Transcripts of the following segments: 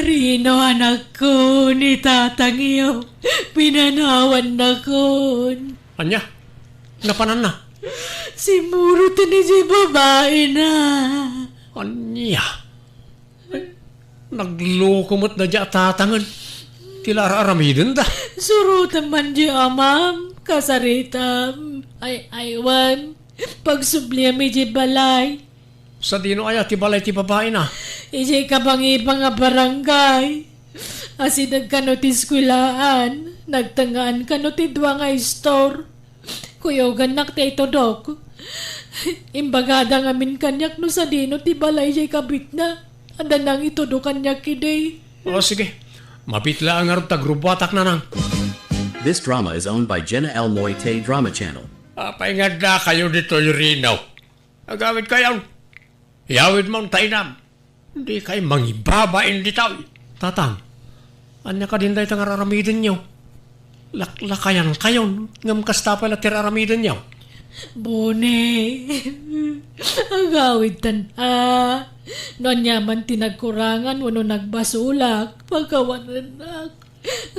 Rino anak ko ni tatang iyo, pinanawan na kon. Anya? Napanan na? Si Muro ni si babae na. Anya? Ay, naglukumot na dya tatangan. Tila aramidin da. Surutan man di amam, kasaritam. Ay, aywan, pagsubliya mi di balay. Sa dino ay ti balay ti babae na. Ije kabangi pa nga barangay. Asi nagkano ti skwilaan, nagtangaan kano ti dwa nga store. Kuyogan nak ti ito dok. Imbagada nga min kanyak no sa dino ti balay jay kabit na. Anda nang ito do kanyak kiday. O sige, mapitla ang arap tagrubatak na nang. This drama is owned by Jenna L. Moite Drama Channel. Paingad na kayo dito yung rinaw. Agawid kayo. Yawid mong tainam. Hindi kayo mangibabain dito. Tatang, anya ka din tayo tangararamidin nyo. Laklakayan kayo. Ngam kasta pala tiraramidin nyo. Bone, agawid tan noon yaman tinagkurangan wano nagbasulak pagkawananak.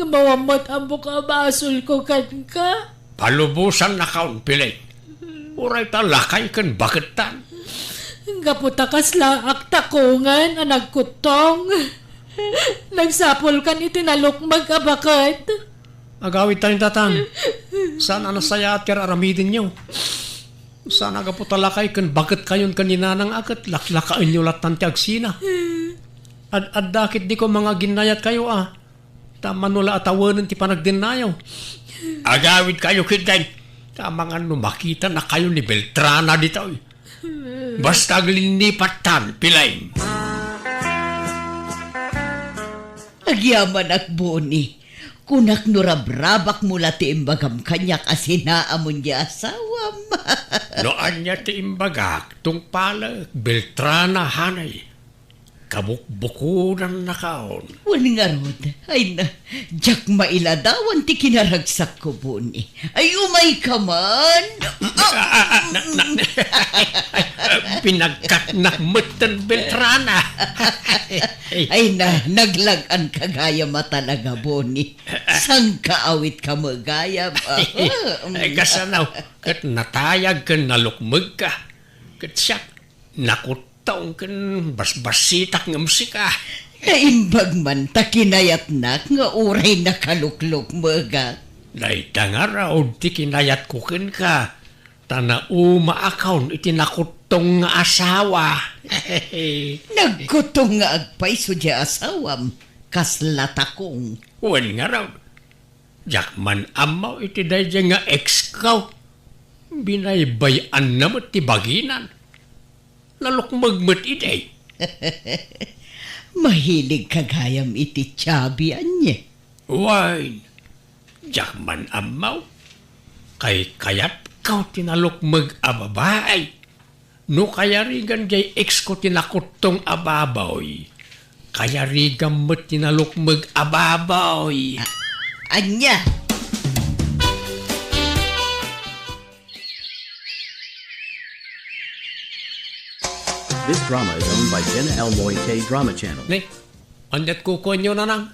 Mawamot ang buka basul ko kan ka. Palubusan na kaon pilay. Uray talakay kan bakit tan. Kaputakas laak takungan ang nagkutong. Nagsapol kan itinalukmag abakat. Agawid tayong tatang. Saan anasaya at kararamidin nyo? Saan agaputalakay kan bakit kayon kanina nang akat laklakaan nyo latan ti agsina. At dakit di ko mga ginayat kayo Tama nula atawanan ti panagdinayaw. Agawid kayo kitay. Tama nga makita na kayo ni Beltrana dito. Basta glinipat pilay. Agyaman ak Boni. Kunak nurabrabak mula ti imbagam kanyak asinaamon niya asawam. Noan niya ti imbagak tung pala Beltrana hanay. Kabukbukunan na kaon. Wani nga rod. Ay na, jak mailadawan ti kinaragsak ko Boni. Ay umay ka man. Pinagkatnakmutan Beltrana. Ay na, naglagan ka gaya matalaga Boni. Sang kaawit ka magaya ba? Ay kasanaw, kat natayag ka nalukmag ka. Kat siya, nakutaong ka basbasitak ng musika. Naimbag man ta kinayat nak nga uray nakaluklok maga. Naita nga raw, ti kinayat kukin ka. Tana umaakaw itinakutong nga asawa. Nagkutong nga agpay so di asawam. Kaslatakong. Wan nga raw. Jakman amaw iti dayjay nga ex-kaw. Binaybayan naman ti baginan. Nalukmagmat iday. Mahilig kagayam iti tiyabian niya. Wine. Jakman amaw. Kay kayat kaw tinalukmag ababay. No kaya rigan jay ex ko tinakutong ababoy. Kaya rigan mo tinalukmag ababoy. Anya! This drama is owned by Jenna L. Moite Drama Channel. Ne, andat kukuha nyo na nang.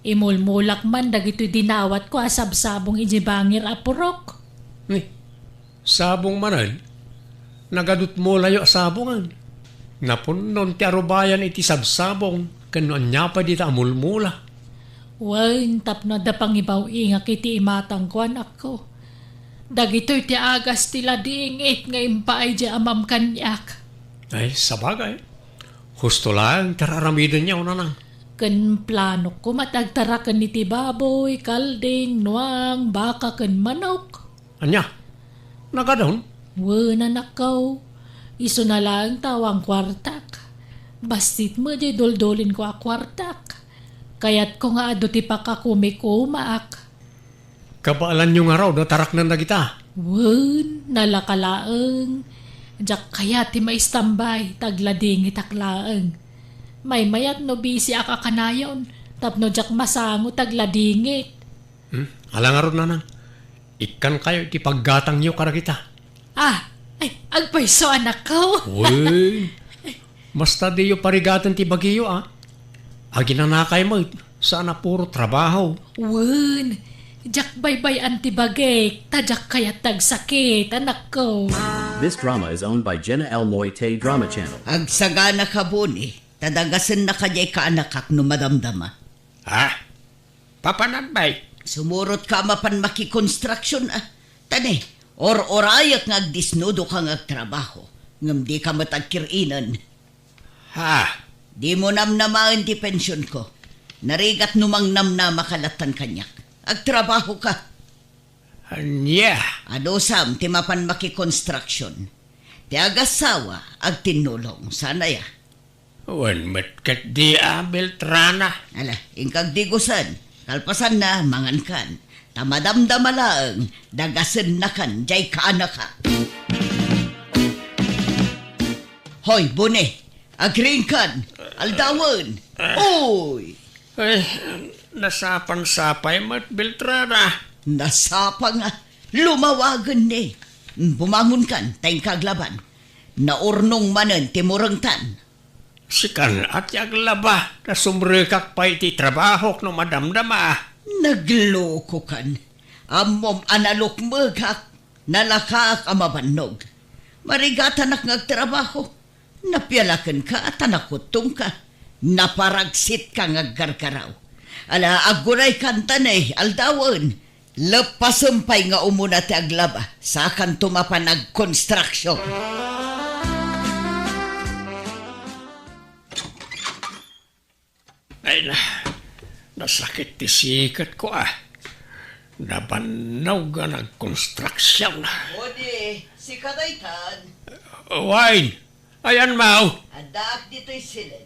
Imulmulak man dagito'y dinawat ko asabsabong ijibangir apurok. Ne, sabong manan. Nagadut mo layo sabongan. Napunon ti arubayan iti sabsabong. Kanuan niya pa dita amulmula. Wain tapno da pangibaw ingak iti imatang kuan ako. Dagito'y ti agas tila diingit nga impaay di amam kanyak. Ay, sabagay. Husto lang, tararamidan niya unanang. Ken plano ko matagtarakan iti baboy, kalding, nuang, baka ken manok. Anya, nagadon? Wala nakaw. Iso na lang tawang kwartak. Bastit mo di doldolin ko a kwartak. Kaya't ko nga ado ti pakakumikumaak. Kabaalan nyo nga raw, tarak na kita. Wen, nalakalaeng. Diyak kaya ti maistambay, taglading itaklaeng. May mayat no bisi akakanayon, tapno diyak masango tagladingit. Alangaron na nang. Ikan kayo iti paggatang nyo kara kita. Ay, agpayso anak ko. Uy, basta di yung parigatan ti bagiyo aginanakay mo, sana puro trabaho. Wen, jak baybay antibagay, tajak kayat tagsakit, anak ko. This drama is owned by Jenna L. Moite Drama Channel. Agsagana ka buni, tadagasan na kajay ka anakak no madamdama. Ha? Papananbay? Sumurot ka mapan makikonstruksyon Tani, or-orayak nga agdisnudo ka nga trabaho. Ngam di ka matagkirinan. Ha? Di mo namnamaan di pensyon ko. Narigat numang namnama kalatan kanyak. Agtrabaho ka. Anya? Ano sam, timapan makikonstruksyon. Ti agasawa, ag tinulong. Sana ya. Wan matkat di Beltrana. Ala, ingkag digusan. Kalpasan na, mangan kan. Tamadamdama lang, dagasan na kan, jay ka na ka. Hoy, bune, agring kan, aldawan. Oy! Ay, nasapan-sapay mat Beltrana. Nasapa nga, lumawagan ni. Bumangon kan, tayong kaglaban. Naurnong manan, timurangtan. Sikan at yaglaba na sumrekak pa iti trabaho no madamdama. Nagloko kan. Amom analok magak, nalakak amabanog. Marigatan ak ngagtrabaho. Napialakan ka at anakutong ka. Naparagsit ka ngagkarkaraw. Ala, aguray kantanay, aldawan. Lepasampay nga umuna ti aglaba. Sakan tumapan nag-construction. Ay na, nasakit ti sikat ko Nabanaw ga nag-construction. Odi, si kadaytan. Wine, ayan mau. Adak dito'y silid.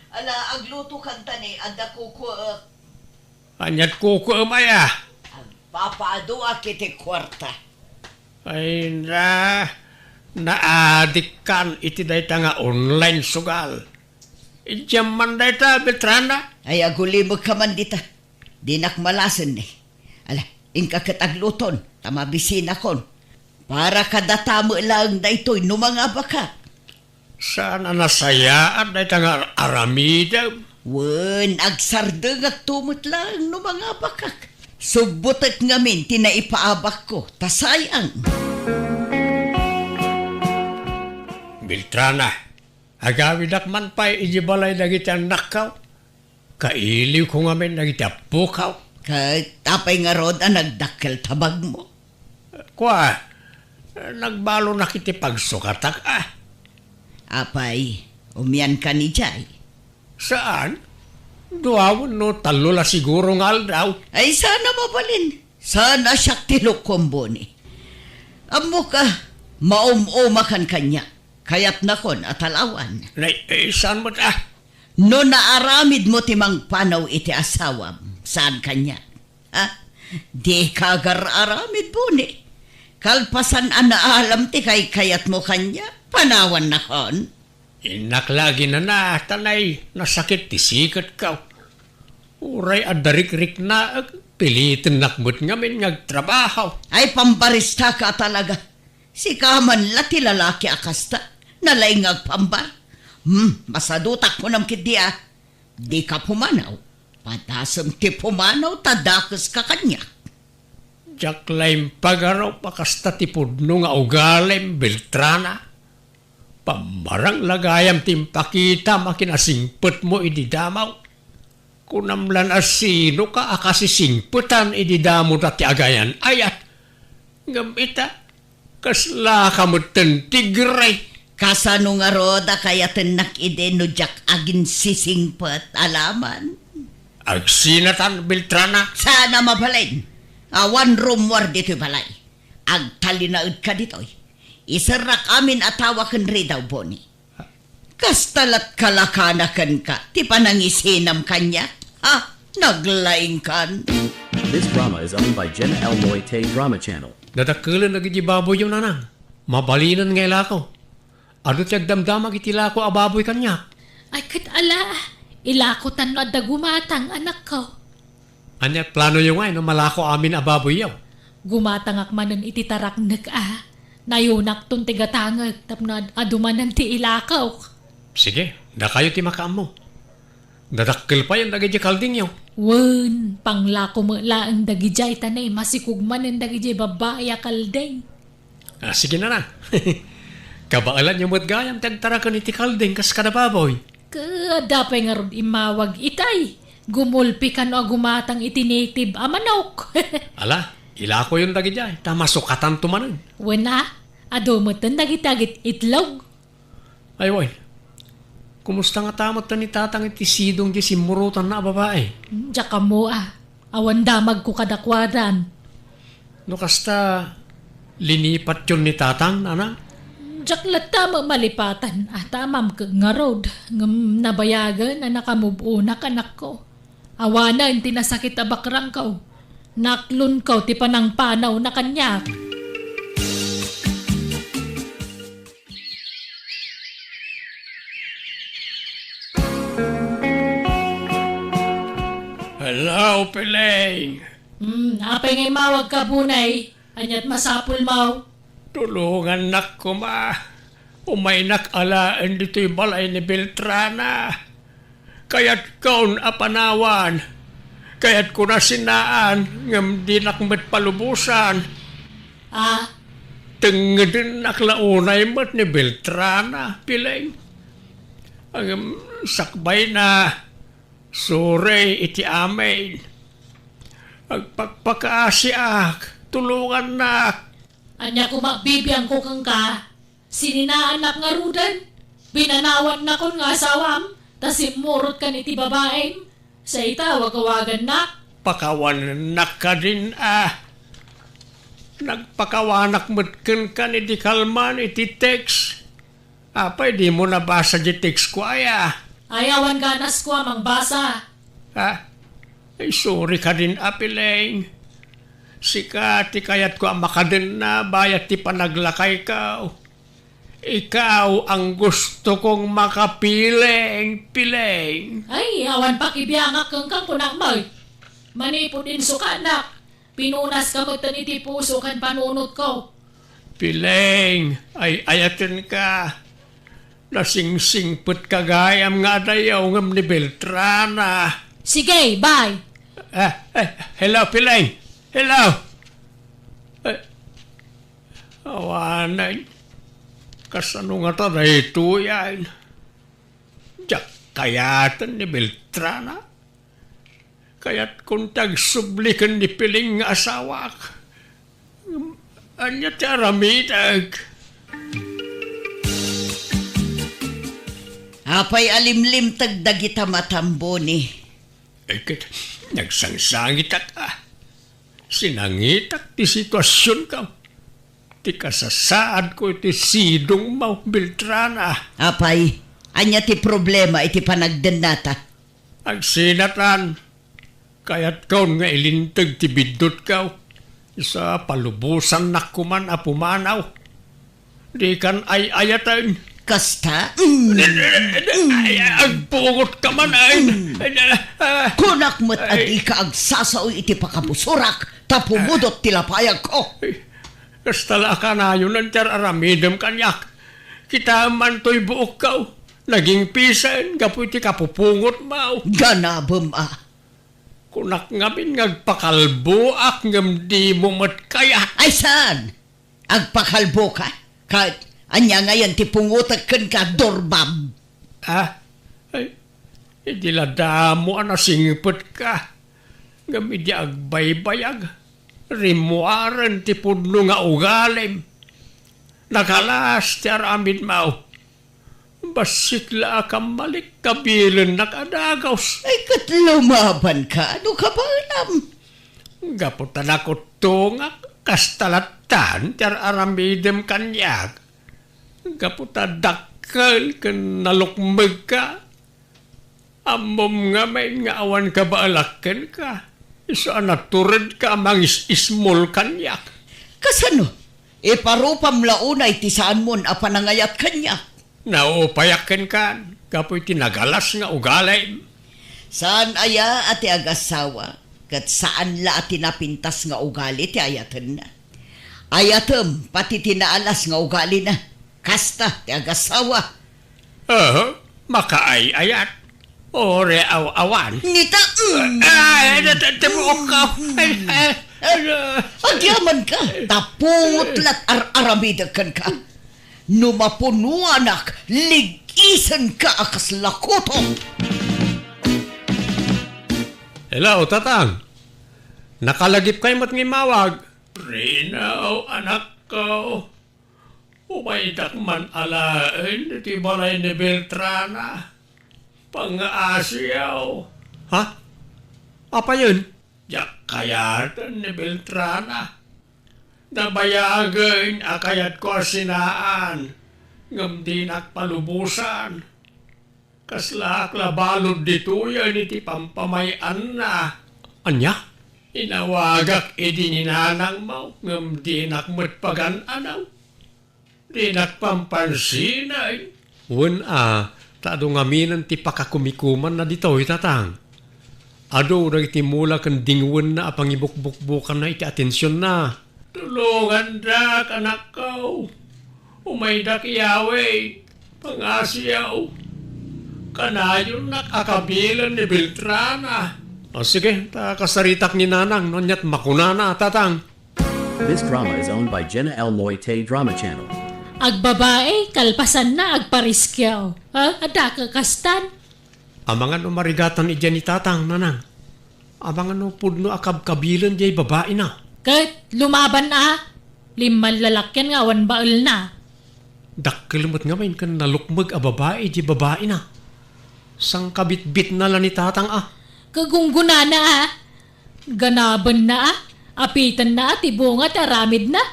Ala, agluto kantani, ada kuko. Anyat kuko maya. Papaado akiti kwarta. Ay na, naadik kan iti dayta nga online sugal. Ijam man dayta Beltrana. Ay aguli mo ka man dita. Dinak malasan ni. Ala, ingkakit agluton, tamabisin akon. Para kadatamo lang daytoy numanga baka. Sana nasayaan dayta nga aramida. Wen, agsardeng at tumot lang numanga bakak. Subutat ngamin, tinaipaabak ko, tasayang. Beltrana, agawidak man pa ijibalay dagiti ang nakaw. Kailiw ko nga men dagiti apukaw. Kahit tapay nga rod ang nagdakkel tabag mo. Kwa, nagbalo na kiti pagsukatak Apay, umyan ka ni Jay. Saan? Duawon no talula siguro nga aldaw. Ay sana mabalin. Sana siya tilukombo ni. Amo ka, maum-umakan kanya. Kayat nakon at alawan. Saan mo No naaramid mo timang panaw iti asawam. Saan kanya? Di kagar-aramid po ni. Kalpasan ang naalam ti kay kayat mo kanya. Panawan nakon. Inaklagi na tanay, nasakit ti sikat ka. Uray adarik-rik na, pilitin nakmut ngamin ngagtrabaho. Ay pambarista ka talaga. Si kaman lati lalaki akasta. Nalaing agpambar. Masadutak ko nam kiti Di ka pumanaw. Padasam ti pumanaw, tadakas ka kanya. Jaklaim pagaraw pakasta ti pudno nga ugalem Beltrana. Pambarang lagayam timpakita makinasingput mo ididamaw. Kunamlan asino ka akasisingputan ididamo dati agayan ayat. Ngambita, kasla kamutan tigray. Kasano nga roda kaya tenak ide no jak agin sisingput alaman. Agsinatan Beltrana. Sana mabalin. One room war dito balay. Agtalinaud ka dito'y. Isarak amin atawakan rin daw, Bonnie. Kastalat kalakanakan ka, ti panangisinam kanya. Naglaing kan. This drama is owned by Jenna L. Moite Drama Channel. Nadakalan na giti baboy yung nanang. Mabalinan nga ilako. Ado tiyag damdamag iti lako ababoy kanya. Ay kat ala, ilakotan no adda gumatang anak ko. Anya plano yung no malako amin ababoy yaw. Gumatangak manan iti tarak Nayunak ton tigatangag tapno adumanan ti ilakaw. Sige, da kayo ti makaam mo. Dadakkel pa yan dagiti kalding yaw. Wen, panglako mo laang dagijay tanay, masikugman ang dagijay babae kaldeng. Sige na. Kabaalan niyo mo't gayam tagtarakan iti kalding kas kadababoy. Kadapay nga ron imawag itay. Gumulpi ka no gumatang iti native amanok. Ala, ilako yung dagijay. Tamasukatan tumanan. Wena, adomotan dagitagit itlog. Ay, woy. Kumusta nga tamot ni tatang iti sidong di simurutan na babae? Diyak mo awan damag ko kadakwadan. No kasta linipat yun ni tatang, nana? Diyak lata malipatan. Tamam ka nga road. Ngam nabayagan na nakamubunak anak ko. Awanan tinasakit abakrang ko. Naklun ko ti panang panaw na kanyak. Hello, Piling. Apay ngay mawag ka bunay. Anyat masapul mau. Tulungan nak ko ma. Umaynak alaan dito'y balay ni Beltrana. Kaya't kaun apanawan. Kaya't ko na sinaan ngam di nakmet palubusan. Tengedin naklaunay mat ni Beltrana, Piling. Ang sakbay na sore iti amin. Agpagpakaasiak, tulungan nak. Anya ko magbibiyang ko kang ka. Sininaan nak nga rudan. Binanawan na kon nga asawam. Tas imurot ka ni ti babaeng. Sa itawag-awagan nak. Pakawan nak ka din Nagpakawanak matkan ka ni di kalman iti text. Apay di mo nabasa di text ko Ayawan ganas ko amang basa. Ay sorry ka din Piling. Sika ti kayat ko ang makadin na bayat ti panaglakay ka. Ikaw ang gusto kong makapiling, Piling. Ay, awan pakibiyangak kang kunak mo. Manipod din sukanak. Pinunas ka mo iti puso kan panunot ko. Piling, ay ayatin ka. Nasingsingput kagayam nga dayaw ngam ni Beltrana. Sige, bye. Hello, Piling. Hello. Awanan. Kasano nga ta ito yan? Diyak kayatan ni Beltrana. Kaya't kung tagsublikan ni Piling nga asawak. Anya ti aramidag. Apay alimlim tagdagita matamboni. Ay kat, nagsangsangit Sinangitak ti sitwasyon ka. Ti kasasaad ko iti sidong mo, Beltrana. Apay, anya ti problema iti panagdenata. Agsinatan, kaya't kaun nga ilintag ti bidot ka. Isa palubusan na kuman apumanaw. Di kan ay ayatan. Kasta? Ay, agpungot ka man ay. Kunak mo't adi ka agsasaoy iti pakabusurak, tapumudot tilapayag ko. Kastala ka na yun ang aramidam kanyak. Kita man to'y buok ka. Naging pisan, gapu iti kapupungot mo. Ganabam Kunak ngamin ngagpakalbo ak ngam di mo matkaya. Ay saan? Agpakalbo ka? Kahit anya ngayon ti pungutakan ka, dorbam. Ay, idilada mo singipot ka. Ngam idi agbaybayag. Rimuaran ti pudno nga ugalim. Nakalas ti aramid mo. Basikla ka malik kabilan nakadagaws. Ay kat lumaban ka, ano ka ba alam? Gaputan ako tungak kastalatan ti aramidem kanyak. Gaputan dakkel ken nalukmeg ka. Amom nga may nga awan ka ba alakken ka. Isa naturad ka amang ismol kanyak. Kasano? Iparupam launay ti saan mon apanangayat kanya. Naupayakken ka. Kapoy tinagalas nga ugalay. Saan aya ati agasawa? Kat saan la ati napintas nga ugali ti ayatan na? Ayatem pati tinaalas nga ugali na. Kasta ti agasawa. Makaayayat. Ore awan. Nita, Ay, tumuok ka. agyaman ka. Taputlat aramidakan ka. Numapunuanak, ligisan ka akas lakotong. Hello, tatang. Nakalagip kay mat ngimawag. Rinaw, anak ko. Umaidak man alain, iti balay ni Beltrana. Pang-aasyaw. Ha? Apa yun? Yak kayatan ni Beltrana. Nabayagin akayat ko sinaan. Ngam di nakpalubusan. Kaslak labalod dito yan iti pampamayan na. Anya? Inawagak iti ninanang mo. Ngam di nakmat pagan-anaw. Di nakpampansinay. Tado nga minan ti pakakumikuman na dito, tatang. Ado na itimula kan dingwan na apang ibukbukbukan na iti atensyon na. Tulungan dak, anak ko. Umaydak Yahweh, pang-asyaw. Kanayon nakakabilan ni Beltrana. O sige, kasaritak ni nanang, nonyat makunana, tatang. This drama is owned by Jenna L. Moite Drama Channel. Agbabae, kalpasan na, agpariskyaw. Ha? Ada ka kastan? Amangan o marigatan ija ni tatang, nanang. Amangan o pudno akab-kabilan jay babae na. Kat, lumaban na. Liman lalakyan nga, wan baal na. Dakkelmot nga main kan nalukmag a babae jay babae na. Sang kabit-bit na lang ni tatang Kagungguna na Ganaban na Apitan na tibungat aramid na.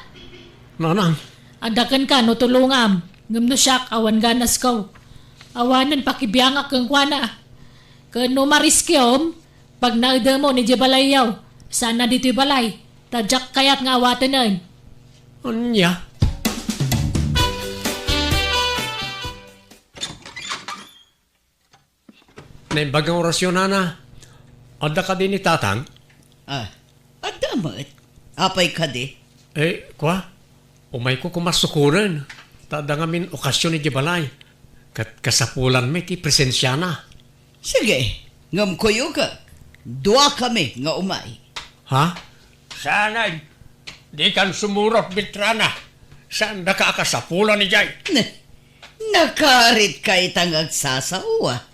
Nanang. Adakan ka no tulungam. Ngam no siyak awan ganas ko. Awanan pakibiyangak kang kwana. Kano mariskiom. Pag naida mo ni Jabalayaw. Sana dito'y balay. Tadyak kayat nga awatanan. Anya? Naimbagang orasyon na. Ada ka din ni tatang? Adamat. Apay ka di. Kwa? Umay ko kumasukuran. Tada nga min okasyon ni Jibalay. Kasapulan may ti presensya na. Sige, ngam kuyo ka. Dua kami nga umay. Ha? Sana. Di kan sumurot Beltrana. Saan da ka kasapulan ni Jay? Nakarit ka itang agsasawa.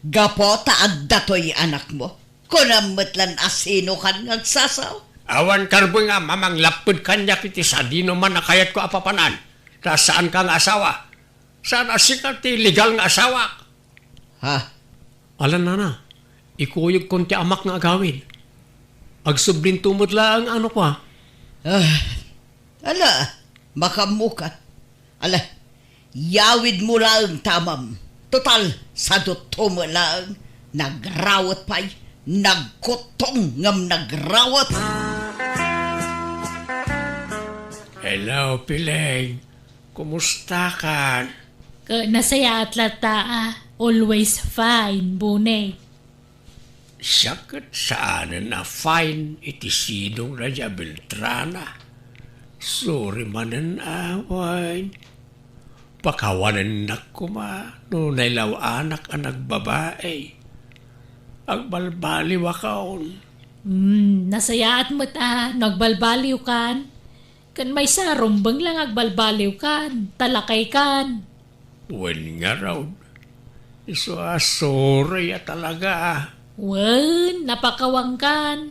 Gapota at datoy anak mo. Kunamatlan asino kan agsasaw. Awan karbo nga mamang lapod kanya kiti sa di naman nakayat ko apapanan. Ta saan ka nga asawa? Saan asikat ti legal nga asawa? Ha? Alan na. Ikuyog kon ti amak nga agawin. Agsublin tumod lang ano kwa. Ala, makamuka. Ala, yawid mo lang tamam. Total, sa duto mo lang. Nagrawat pa'y. Nagkutong ngam nagrawat. Hello, Pileng. Kumusta ka? Nasaya at lata always fine, bunay. Sakit saan na fine iti sinong Raja Beltrana. Sorry manan awan. Pakawanan na kuma no nailaw anak ang nagbabae. Agbalbaliw akaon. Nasaya at mata, nagbalbaliw kan. Kan may sarumbang lang agbalbaliw kan, talakay kan. Well nga raw. Iso sorry talaga. Wen, napakawang kan.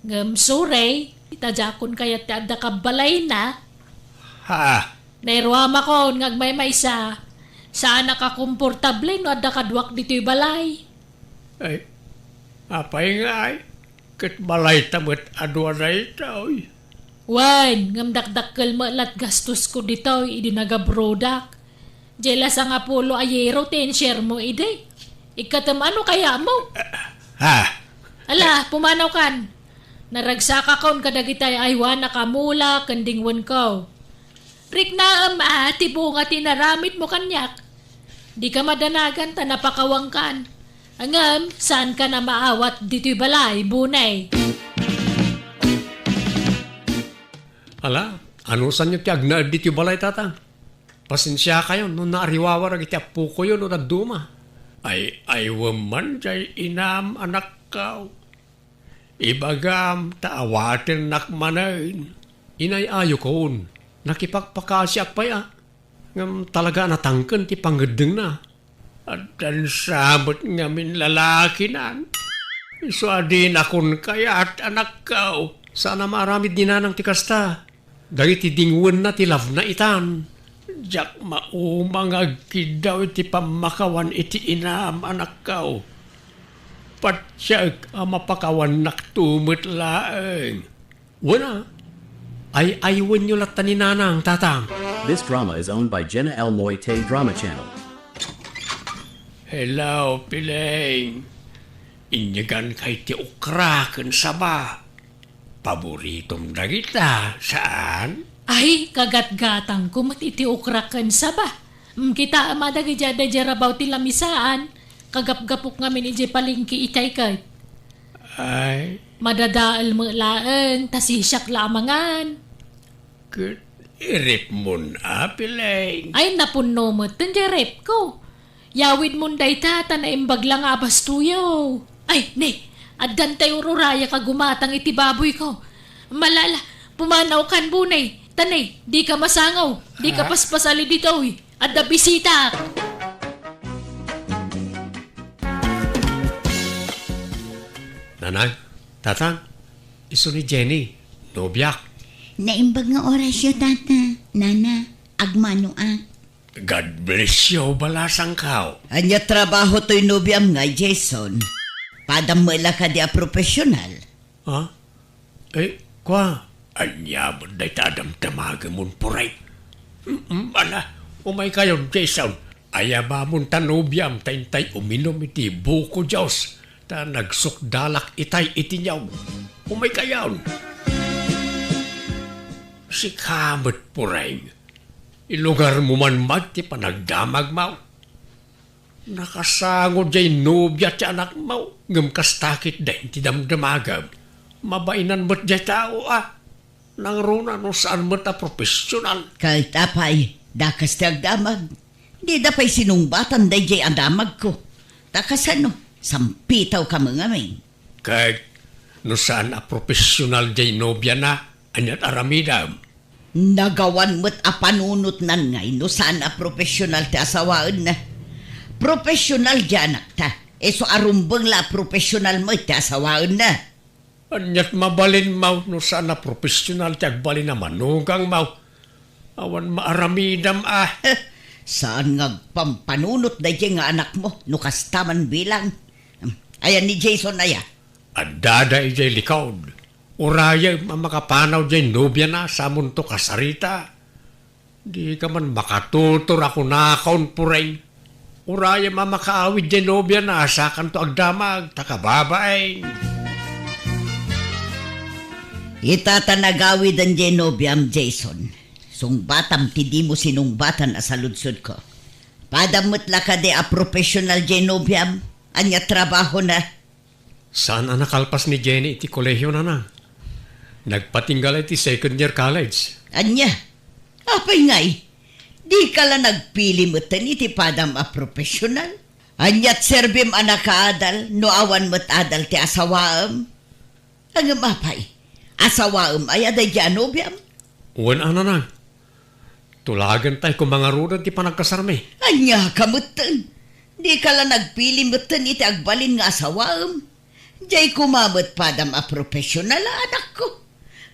Ngam sorry, itajakon kaya ti adda kabalay na. Ha? Nairwama ko, ngagmay sa. Saan nakakomportable no adda kadwak dito'y balay. Ay, apay nga ay. Kat balay tamot adwa na ito. Wan, ngam dakdakkel malat gastos ko dito, idi nagabrodak. Jela sa nga pulo ayero, ten-share mo, ide. Ikatam ano kaya mo? Ha? Ala, pumanaw kan. Naragsaka kaon kadagitay aywan nakamula, kandingwan ko. Rik na tibo nga tinaramit mo kanyak. Di ka madanagan, tanapakawang kan. Angam, saan ka na maawat dito'y balay, bunay? Ala, ano saan nyo tiyag na dito balay tatang? Pasensya kayo, nung naariwawar iti apo ko yun, nung nagduma. Ay waman jay inam anak kao. Ibagam taawatin nakmanain. Inay ayo koon. Nakipagpakasyak pa ya. Ngam talaga natangken ti panggedeng na. At dan sabot ngamin lalaki nan. So adin akon kaya at anak kao. Sana maramid dinanang ti kasta. Dagiti dingwen na ti love na itan. Jak maumang agkidaw iti pamakawan iti inam anak kao. Patsyag mapakawan naktumot laeng. Wala. Ay aywan nyo latan ni nanang tatang. This drama is owned by Jenna L. Moite Drama Channel. Hello, Pileng. Inyagan kay ti ukraken saba. Paboritong dagita. Saan? Ay, kagat-gatang kumat iti ukraken saba. Kita amada gajada jarabaw ti lamisaan. Kagap-gapok ngamin iti palingki itay kay. Ay, Madadaal mo laeng, tasisyak lamangan. irip mo na, Pileng. Ay, napuno mo, tanjarep ko. Yawid mo day tata na imbag lang abas tuyaw. Ay, ne, at gantay ururaya ka gumatang iti baboy ko. Malala, pumanaw kan bunay. Tanay, di ka masangaw. Di ka paspasali dito, at da bisita. Nanay, tatang, iso ni Jenny, nobyak. Naimbag nga orasyo, tata. Nana, agmanoak. God bless you, balasang kao. Anya trabaho to'y nobyam nga, Jason. Padam mo ka di a profesional. Ha? Kwa? Anya mo na itadam tamaga mong puray. Ala, umay kayo, Jason. Ayaba mong tanubyam, tayntay uminom iti buko Diyos. Ta nagsukdalak itay itinyaw. Umay kayo. Si kamot puray. Ilugar mo man magti panagdamag mau. Nakasangod jay nubya ti anak mau. Ngamkastakit din ti damdamagam. Mabainan mo't jay tao Nang runa no saan mo't profesional. Kahit apay, dakas ti agdamag. Di dapay sinungbatan day jay andamag ko. Takas ano, sampitaw ka mga min. Kahit no saan profesional jay nobya na. Anyat aramidam. Nagawan mo't apanunot nan ngay no saan profesional ti asawaan na. Profesional janak ta. So arumbang la profesional mo ti asawaan na. Anyat mabalin mau no saan profesional ti agbalin na manugang mau. Awan maaramidam Saan nga pampanunot da nga anak mo no kastaman bilang. Ayan ni Jason aya. Adada ijay likod. Uraya makapanaw jay nobya na sa munto kasarita. Di ka man makatutor ako nakaon puray. Uraya makaawid jay nobya na sa kanto agdamag takababay. Itatanagawid ang genobiam, Jason. Sungbatam ti di mo sinungbatan sa ludsod ko. Padamot la ka de a professional genobiam. Anya trabaho na. Saan ang nakalpas ni Jenny iti kolehyo na na? Nagpatinggal iti second year college. Anya? Apay ngay. Di ka lang nagpili mo tan iti padam a professional. Anyat serbim anak kaadal no awan mo't adal ti asawaam. Ang mapay. Asawaam ay aday genobiam. Uwan na. Tulagan tayo kung mga rudan ti panagkasarmi. Anya kamutan. Di ka lang nagpili mo tan iti agbalin nga asawaam. Diyay kumamot padam a profesional anak ko.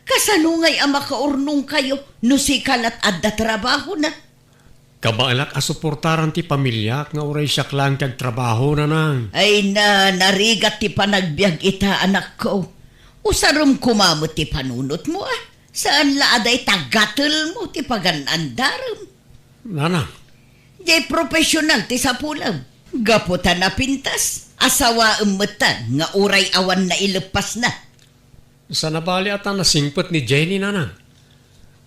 Kasanungay ang makaurnong kayo no sikalat adda trabaho na. Kabaalak asuportaran ti pamilya nga uray siya lang trabaho na nang. Ay narigat ti panagbiag ita anak ko. Usarum kumamot ti panunot mo Saan laaday tagatul mo ti paganandaram. Nanang. Diyay profesional ti sapulam. Gaputan na pintas. Asawa umutan nga uray awan na ilepas na. Sa nabali ata nasingpot ni Jenny nanang.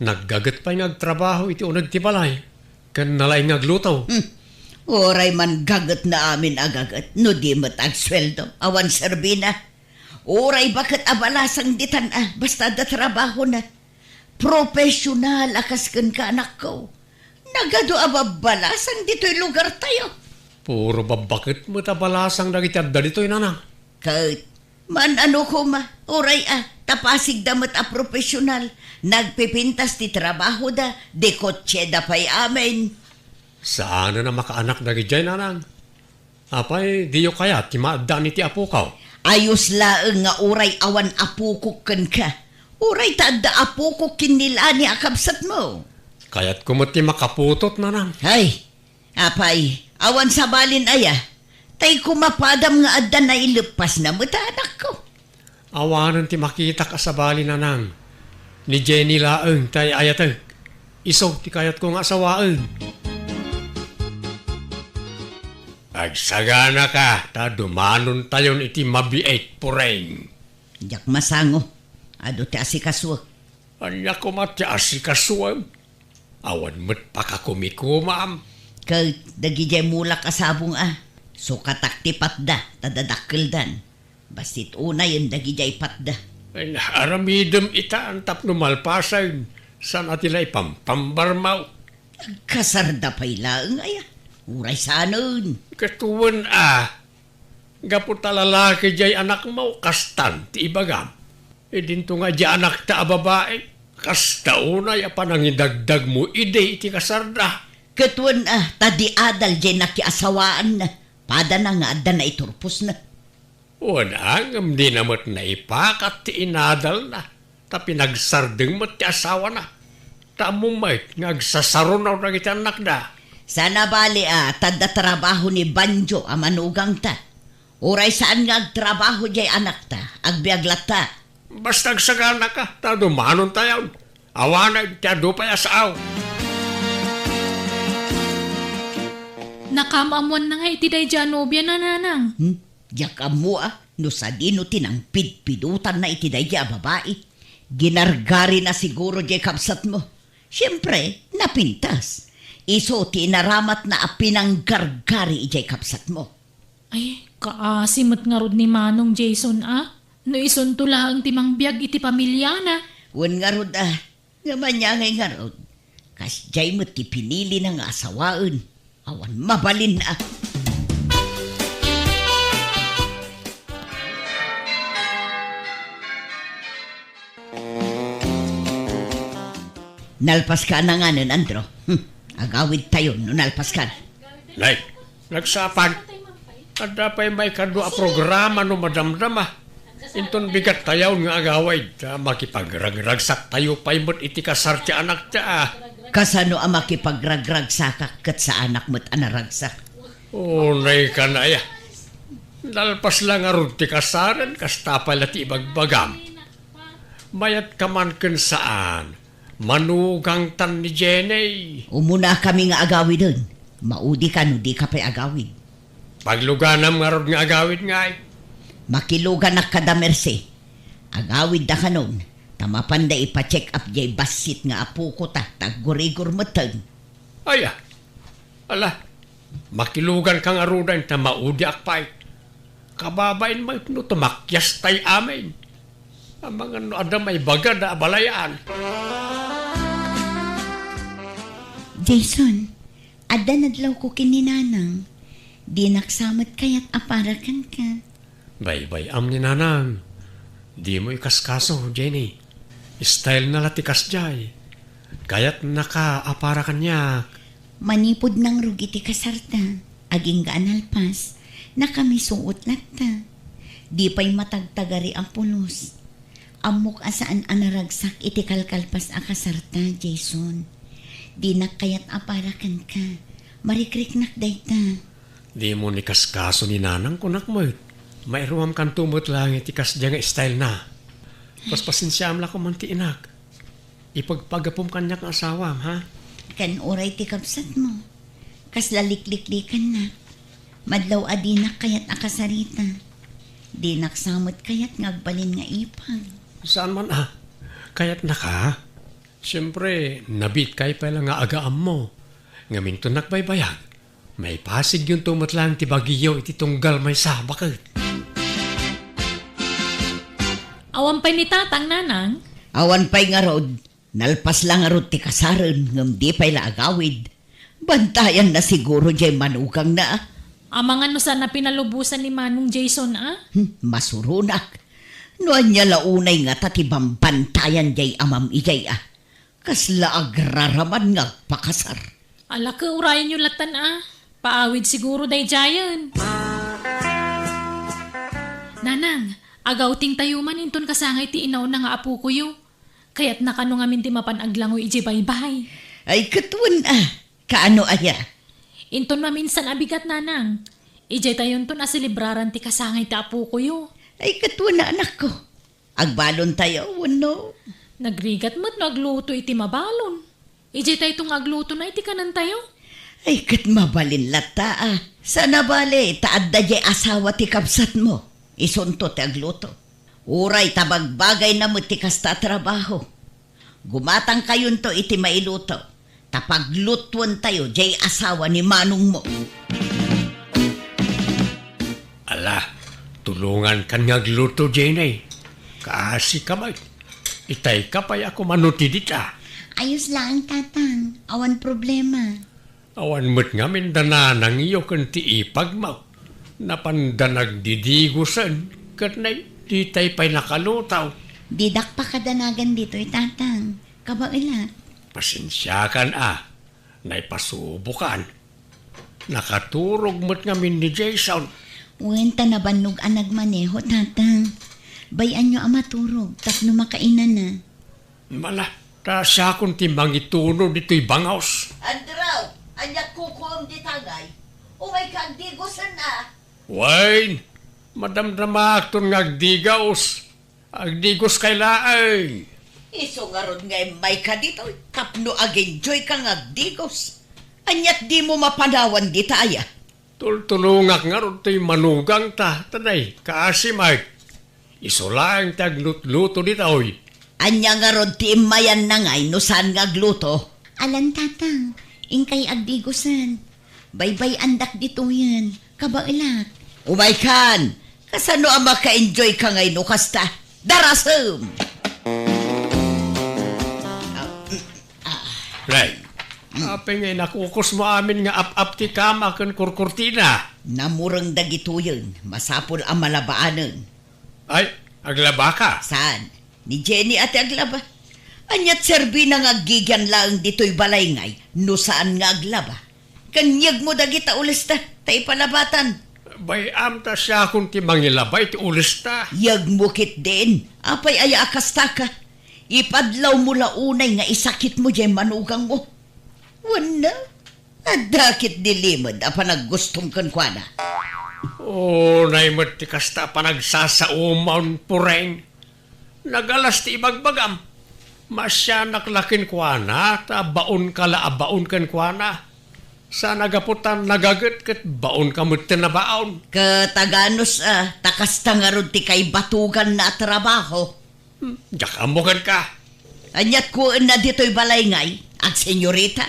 Naggagat pa yung agtrabaho iti unag ti balay. Kan nalay ngaglutaw. Oray man gagat na amin agagat. No di mo't agsweldo. Awan serbina. Oray bakit abalasang ditan basta da trabaho na. Profesional akas kan ka anak ko. Nagado ababalasang dito'y lugar tayo. Puro babakit mo tabalasang dagiti adda dito'y nanang. Kat, man ano ko ma, oray tapasig damat profesional, nagpipintas ti trabaho da, de kotse da pa'y amin. Saan na makaanak dagiti nanang? Apay, diyo kaya, ti maadda ni ti apukaw. Ayos laeng nga oray awan apukok ken ka. Oray tadda apukok kinila ni akabsat mo. Kaya't kumati makaputot nanang. Ay, apay, awan sa balin aya. Tay kumapadam nga adda na ilupas na mutanak ko. Awanan ti makita ka sa bali nanang. Ni Jenny laeng tay ayatag. Iso ti kayat kong asawaan. Agsagana ka, ta dumanon tayon iti mabiait pureng. Jak masango, ado ti asikaswag. Anya ko mati asikasuam. Awan mo't pakakumikumam. Kag dagijay mulak asabong so katak ti patda, tadadakkeldan. Basit unay yung dagijay patda. Ay aramidem ita ang tapno malpasan. San atila ipampambarmaw. Kasarda pa'y laeng aya. Uray sanon. Katuwan Gapot lalaki jay anak mo, kastan ti ibagam. E dinto nga jay anak ta babae. Kasta unay panangidagdag mo ide iti kasarda. Katuan tadi adal jay nakiasawaan na. Pada na nga adda na iturpos na. Unang di namat na ipakat ti inadal na. Ta pinagsardeng mo ti asawa na. Ta mumait ngagsasarunaw na iti anak da. Sana bali tadda trabaho ni Banjo manugang ta. Uray saan nga agtrabaho jay anak ta, agbiaglat ta. Basta agsagana ka, ta dumanon tayo. Awanay, ti adu pa yasaw. Nakamamon na nga iti day janobya na nanang. Diyak mo no sa dino tinang pidpidutan na iti daya babae. Ginargari na siguro jay kapsat mo. Siyempre, napintas. Iso tinaramat na apinang gargari ijay kapsat mo. Ay, kaasimot nga rod ni Manong Jason No isuntula ang timang biyag iti pamilya na. Wan nga rod nga manyangay nga rod. Kas jay mo ti pinili ng asawaan. Awan mabalin Nalpas ka na nga nun, Andro. Agawid tayo no nalpas ka na. Nay, nagsapag. Ada pa'y may kadua programa no madamdama. Inton bigat tayaw nga agaway. Ta makipagragragsak tayo pa'y mo't iti kasar ti anak ta. Kasano ang makipagragrag sakak kat sa anak mo't anaragsak? Unay ka na ya. Nalpas lang arun ti kasaran, kasta pala ti ibagbagam. Mayat ka man kun saan. Manugang tan ni Jenny. Umuna kami nga agawid dun. Maudi ka no di ka pa'y agawid. Pagluganam nga rod nga agawid nga ay. Makilugan na kada merse. Agawid da ka nun. Tamapan da ipa-check up jay basit nga apo ko ta. Tagurigur matag. Aya. Ala. Makilugan kang arudan ta maudi akpay. Kababain mo no tumakyas tay amin. Ang mga no ada may bagad na abalayaan. Jason, ada nadlaw ko kininanang. Di naksamat kaya't aparakan ka. Bay-bay am ni nanang. Di mo ikaskaso, Jenny. Style na latikas jay. Kaya't naka-apara kanya. Manipod ng rugi ti kasarta. Aging gaanalpas. Nakamisuot latta. Di pa'y matagtagari ang pulos. Amok asaan anaragsak iti kalkalpas a kasarta, Jason. Di nakayat aparakan ka. Marikriknak dayta. Di mo ni kaskaso ni nanang kunak mo. Mairuam kan tumot lang itikas dyan nga style na. Paspasinsyam lang ko man ti inak. Ipagpagapom kanya kang asawam, ha? Kan oray ti kapsat mo. Kas lalikliklikan na. Madlaw adinak kayat akasarita. Di naksamot kayat ngagbalin nga ipag. Saan man Kaya't naka. Siyempre, nabit kay pala nga agaam mo. Ngamin to nakbaybayag. May pasig yung tumot lang ti bagiyo iti tunggal may sabakit. Awan pa'y ni tatang nanang. Awan pa'y nga rod. Nalpas lang nga rod ti kasaran. Ngam di pa'y laagawid. Bantayan na siguro jay manugang na. Amangan no sana pinalubusan ni Manong Jason, Masurunak. Noan niya launay nga tatibang bantayan jay amam ijay Kasla agraraman nga pakasar. Ala ka, urayan nyo latan, Paawid siguro day jayan. Nanang, agawting tayo man inton kasangay ti inaw na nga apo ko yo. Kaya't nakano nga minti mapanaglangoy iji baybay. Ay katun kaano aya? Inton maminsan abigat, nanang. Ijay tayon ton asilibraran ti kasangay ti apo ko yo. Ay katun na anak ko. Agbalon tayo, wano? Nagrigat mo't nagluto iti mabalon. Ijay tayo itong agluto na iti kanan tayo. Ay kat mabalin lata Sana bale, taad da jay asawa ti kapsat mo. Isunto ti agluto. Uray tabagbagay na mo ti kasta trabaho. Gumatang kayon to iti mailuto. Tapaglutuan tayo jay asawa ni Manong mo. Ala, tulungan kan nga gluto, Jenny. Kaasi kamay. Itay kapay ako manuti dita. Ayos lang, tatang. Awan problema. Awan mo't ngamin dananang iyo kan ti ipagmaw. Napandanag didigusan. Katnay, ditay pa'y nakalutaw. Didak pa kadanagan dito, tatang. Kabailat. Pasensyakan naipasubukan. Nakaturog mo't ngamin ni Jason. Uwenta na banog anag maneho, tatang. Bayan nyo ang maturog, tapno makainan na. Mala, tasya kung timang ituno dito'y bangaws. Andraw, anyak kukum di tagay. Umay kang digusan Wayne, madamdama akton nga agdigaos. Agdigos kay laay. Iso nga ron nga may ka dito. Tapno ag-enjoy kang agdigos. Anyat di mo mapanawan di taya. Tultulungak nga ron to'y manugang ta. Tanay, kaasi Mike. Isolang taglutluto dito'y. Anya nga ron ti imayan na ngay no saan nga gluto. Alan, tatang. Ingkay agdigusan. Baybay andak dito yan. Kabailat. Umay kan. Kasano ang maka-enjoy ka ngay no kasta? Darasam! Right. Apay ngay nakukos mo amin nga ap-ap ti kama kan kurkurtina. Namurang dagito yun. Masapol ang malabaanan. Ay, aglaba ka. Saan? Ni Jenny at aglaba. Anyat serbi na nga gigyan lang dito'y balay ngay. No saan nga aglaba? Kanyag mo dagita ulis ta. Tay palabatan. Bayam ta siya kung ti mangilabay ti ulis ta. Yag mukit din. Apay aya akasta ka. Ipadlaw mo launay nga isakit mo dyan manugang mo. Wala. Adakit dilimod apa naggustong kankwana. Naimot ti kasta pa nagsasaumaw pureng. Nagalas ti ibagbagam. Masya naklakin kwa na, ta baon kala baon kan kwa na. Sa nagaputan nagagat kat baon kamot na baon. Kataganos takasta nga ron ti kay batugan na trabaho. Jakamugan ka. Anyat ko na dito'y balay ngay, at senyorita,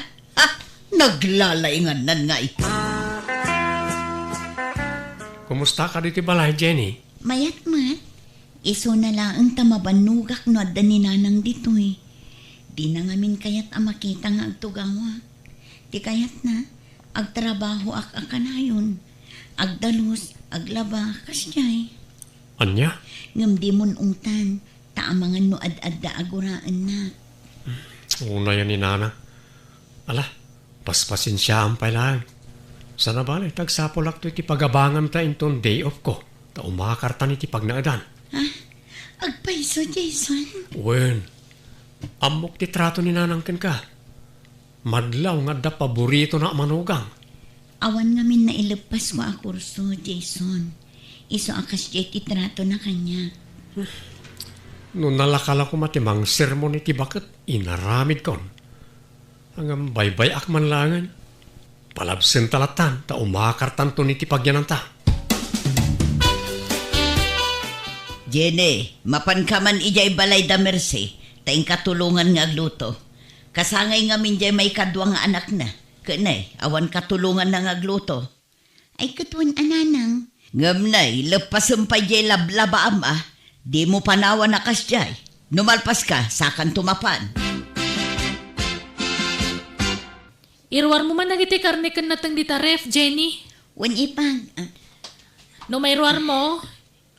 naglalaingan nan ngay. Kumusta ka dito balay, Jenny? Mayat mat. Iso na lang ang tamabanugak no adda ni nanang dito eh. Di na ngamin kayat ang makita nga agtugawa. Di kayat na, agtrabaho akanayon. Agdalos, aglaba, kasyay. Anya? Ngam di mon ungtan, taamangan no ad-adda aguraan na. Una yan ni Nana. Ala, paspasin siya ang lang. Sana ba tagsapolak to iti pagabangan ta inton day off ko. Ta umakartan iti pagnaadan. Agpaiso, Jason. Wen, amok ti trato ni Nanangkin ka. Madlaw nga da paborito na manugang. Awan ngamin na ilagpas ko a kurso, Jason. Iso akas jay titrato na kanya. Nung nalakala ko matimang sermon iti bakit, inaramid kon. Hanggang baybay akman langan. Palabsin talatan, ta umakartan to niti pagyanan ta. Jenny, mapankaman ijay balay da mercy, taing katulungan nga agluto. Kasangay nga minjay may kadwa nga anak na. Kanay, awan katulungan na nga agluto. Ay katwan ananang. Ngamnay, lepasem pa jay lablaba ama, di mo panawa na kasjay. Numalpas ka, sakan tumapan. Irwar mo man nagiti karne kan natang dita ref, Jenny. Wan ipag. No may ruar mo,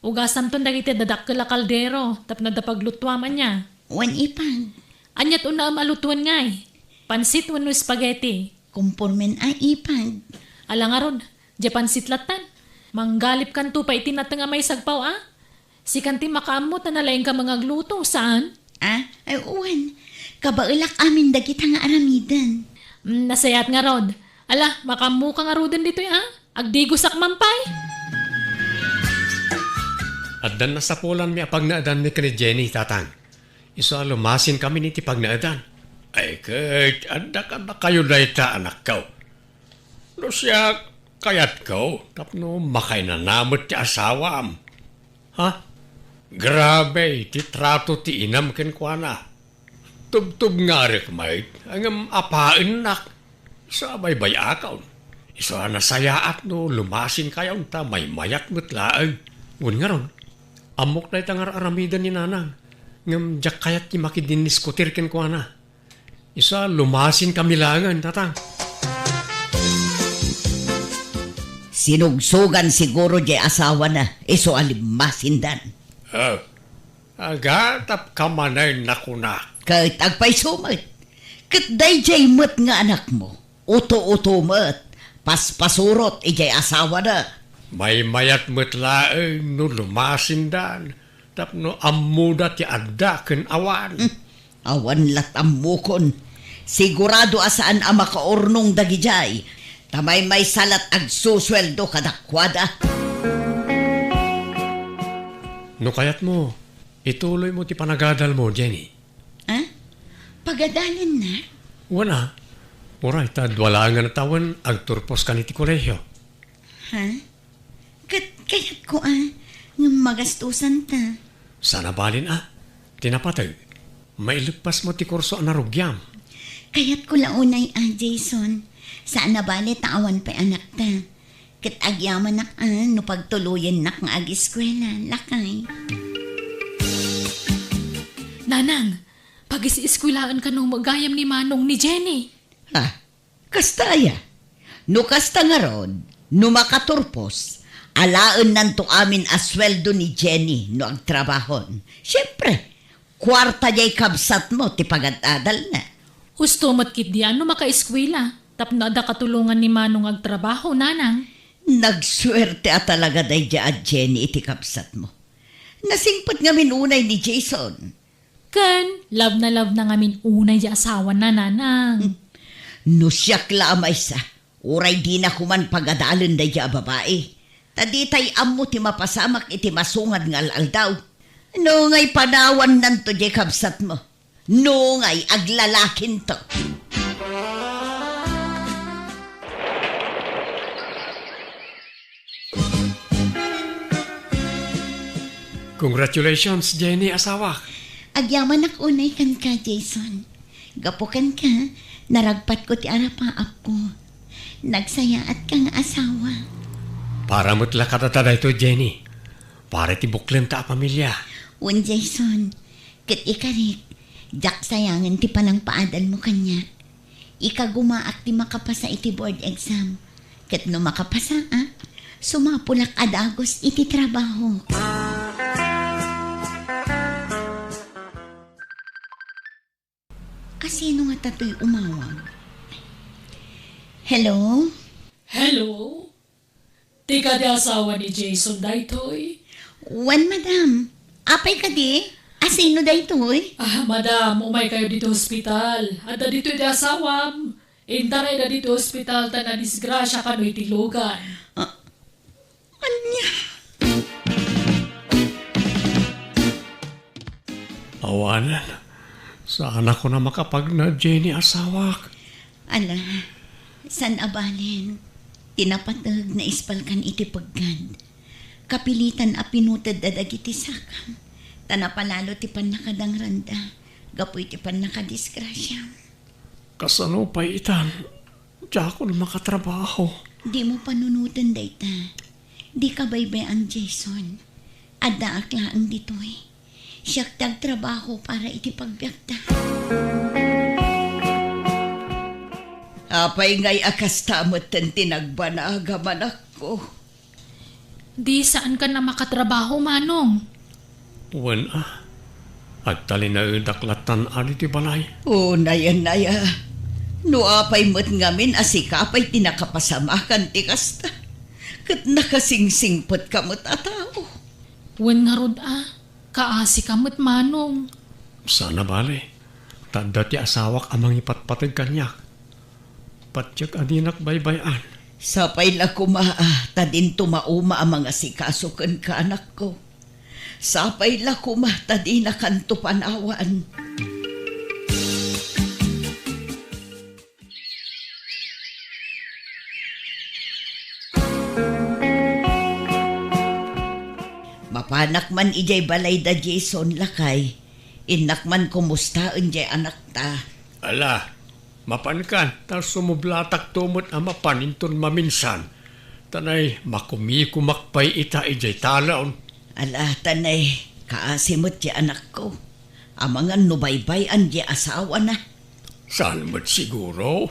ugasam ton dagiti dadak kala kaldero, tapno da paglutwa man niya. Wan ipag. Anyat una malutuan ngay. Pansit wano spaghetti. Kumpormen ay ipag. Ala nga ron, di pansit latan. Manggalip kan tu pa itinatang nga may sagpaw Si kanti makaamot na nalaing ka mga gluto, saan? Ay uwan. Kabailak amin dagita nga aramidan. Nasayat nga rod. Ala, makamu ka nga rodin dito Agdigo sak mampay. Addan na sa pulan mi apag naadan ni kani Jenny, tatang. Iso lumasin kami ni tipag naadan. Ay, Kurt, adda ka na kayo dayta, anak ko. No siya, kayat ko, tapno makay na namot ti asawam. Ha? Grabe, ti trato ti inam ken kwa na. Tubtub nga rik, mate, ang apain nak. Sabay bayakaw. Iso nasayaat no, lumasin kayaw ta, may mayat mutlaang. Ngun nga ron, amok na itangar aramidan ni nanang. Ngam jak kayat ti makidinis kutir ken kwa na. Isa lumasin kami langan, tatang. Sinugsugan siguro di asawa na, iso alimasindan. Oh, agatap kamanay na kunak. Kahit agpay sumat. Kat day jay mat nga anak mo. Uto-uto mat. Paspasurot ijay asawa na. May mayat mutlaang no lumasin dan. Tapno amuda ti adda ken awan. Awan latam mukon. Sigurado asaan ang makaurnong dagijay. Tamay may salat ag susweldo kadakwada. No kayat mo, ituloy mo ti panagadal mo, Jenny. Pagadalan na? Wana, oray tad wala nga natawan ag turpos ka ni ti kolehyo. Kayat ko ng magastusan ta. Sana balin tinapatag. Mailagpas mo ti kurso na rugyam. Kayat ko launay Jason. Saan na bali tawan pa anak ta. Kat agyaman nak no pagtuluyan nak nga ag-eskwela. Lakay. Nanang, pag-isiskwilaan ka nung magayam ni Manong ni Jenny. Kastaya. No kasta nga ron, no makaturpos, alaan nanto amin asweldo ni Jenny no ang trabahon. Siyempre, kwarta jay kabsat mo ti pagad-adal na. Husto matkit diyan no makaiskwela. Tapno ada katulungan ni Manong agtrabaho, nanang. Nagswerte talaga day dya at Jenny iti kabsat mo. Nasingpat nga minunay ni Jason. Ken, love na ngamin unay di asawa na, nanang. No siyak lamay sa, uray di na kuman pagadalan day dya babae. Taditay amo ti mapasamak iti masungad nga aldaw. No ngay panawan nanto di kabsat mo. No ngay aglalakin to. Congratulations, Jenny, asawa. Agyaman ak unay kan ka, Jason. Gapukan ka, naragpat ko ti arapaap ko. Nagsayaat ka nga asawa. Para mutla katatada ito, Jenny. Para ti buklen ta pamilya. Un Jason, kat ikarik, jak sayangan ti panang paadal mo kanya. Ika gumaak ti makapasa iti board exam. Kat no makapasa, sumapulak adagos iti trabaho. Kasino nga tato'y umawag? Hello? Hello? Tika di asawa ni Jason daytoy. Wan, madam. Apay ka di? Asino daytoy? Madam, umay kayo dito hospital. Ada dito di asawam. Intaray na dito hospital ta na disgrasya ka no itilugan. Anya? Awanan. Saan ako na makapag na, Jenny, asawak? Ala, san abalin? Tinapatag na ispalkan iti paggan. Kapilitan a pinutad dadagiti sakam. Tanapalalo ti pan nakadang randa. Gapoy ti pan nakadisgrasya. Kasano pa itan? Diya ako na makatrabaho. Di mo panunutan dayta. Di ka baybay ang Jason. Adda aklaan ditoy. Siyak tagtrabaho para iti pagbiagta. Apay ngay akas tamot ten tinagbanaga manak ko. Di saan ka na makatrabaho, Manong? Wen agtali na daklatan ali ti balay. O, naya. No apay mo't ngamin asikapay tinakapasamakan ti kasta. Kat nakasingsingpot ka mo't atao. Wen nga rod kaasi ka mo't, Manong. Sana bale. Tanda ti asawak amang ipatpatag kanyak. Patyak adinak baybayan. Sapay la kumaa, tadin tumauma ang mga sikasukan ka anak ko. Sapay la kumaa, tadin na kanto panawaan. Mapanak man ijay balay da Jason lakay. Inak man kumustaan jay anak ta. Ala, mapankan, tas sumublatak tumot ang mapaninton maminsan. Tanay, makumikumakpay ita ijay talaon. Ala, tanay, kaasimot jay anak ko. Amangan nubaybay-an jay asawa na. Saan mo't siguro?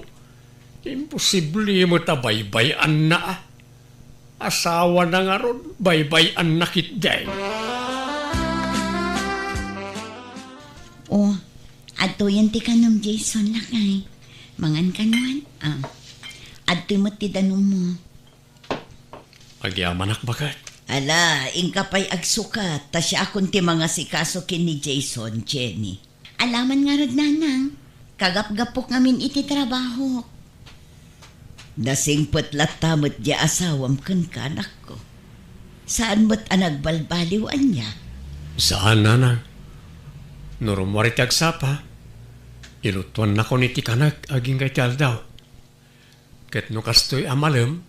Imposible mo tabaybayan na. Asawa na nga ron, baybayan na kitday. O, adto yan ti kanom Jason lakay. Mangan kanuan. Adto mo ti danom mo. Agyaman bagat. Ala, ingkapay agsukat, ta siya akong ti mga sikasukin ni Jason, Jenny. Alaman nga rod nanang. Kagap-gapok ngamin iti trabaho. Nasingpot latamot di asawam kan kanak ko. Saan mo't anagbalbaliwan niya? Saan nanang? Nurumwari ti agsapa. Ilutuan na ko ni ti kanak aging kay ti aldaw. Ket no kastoy amalem,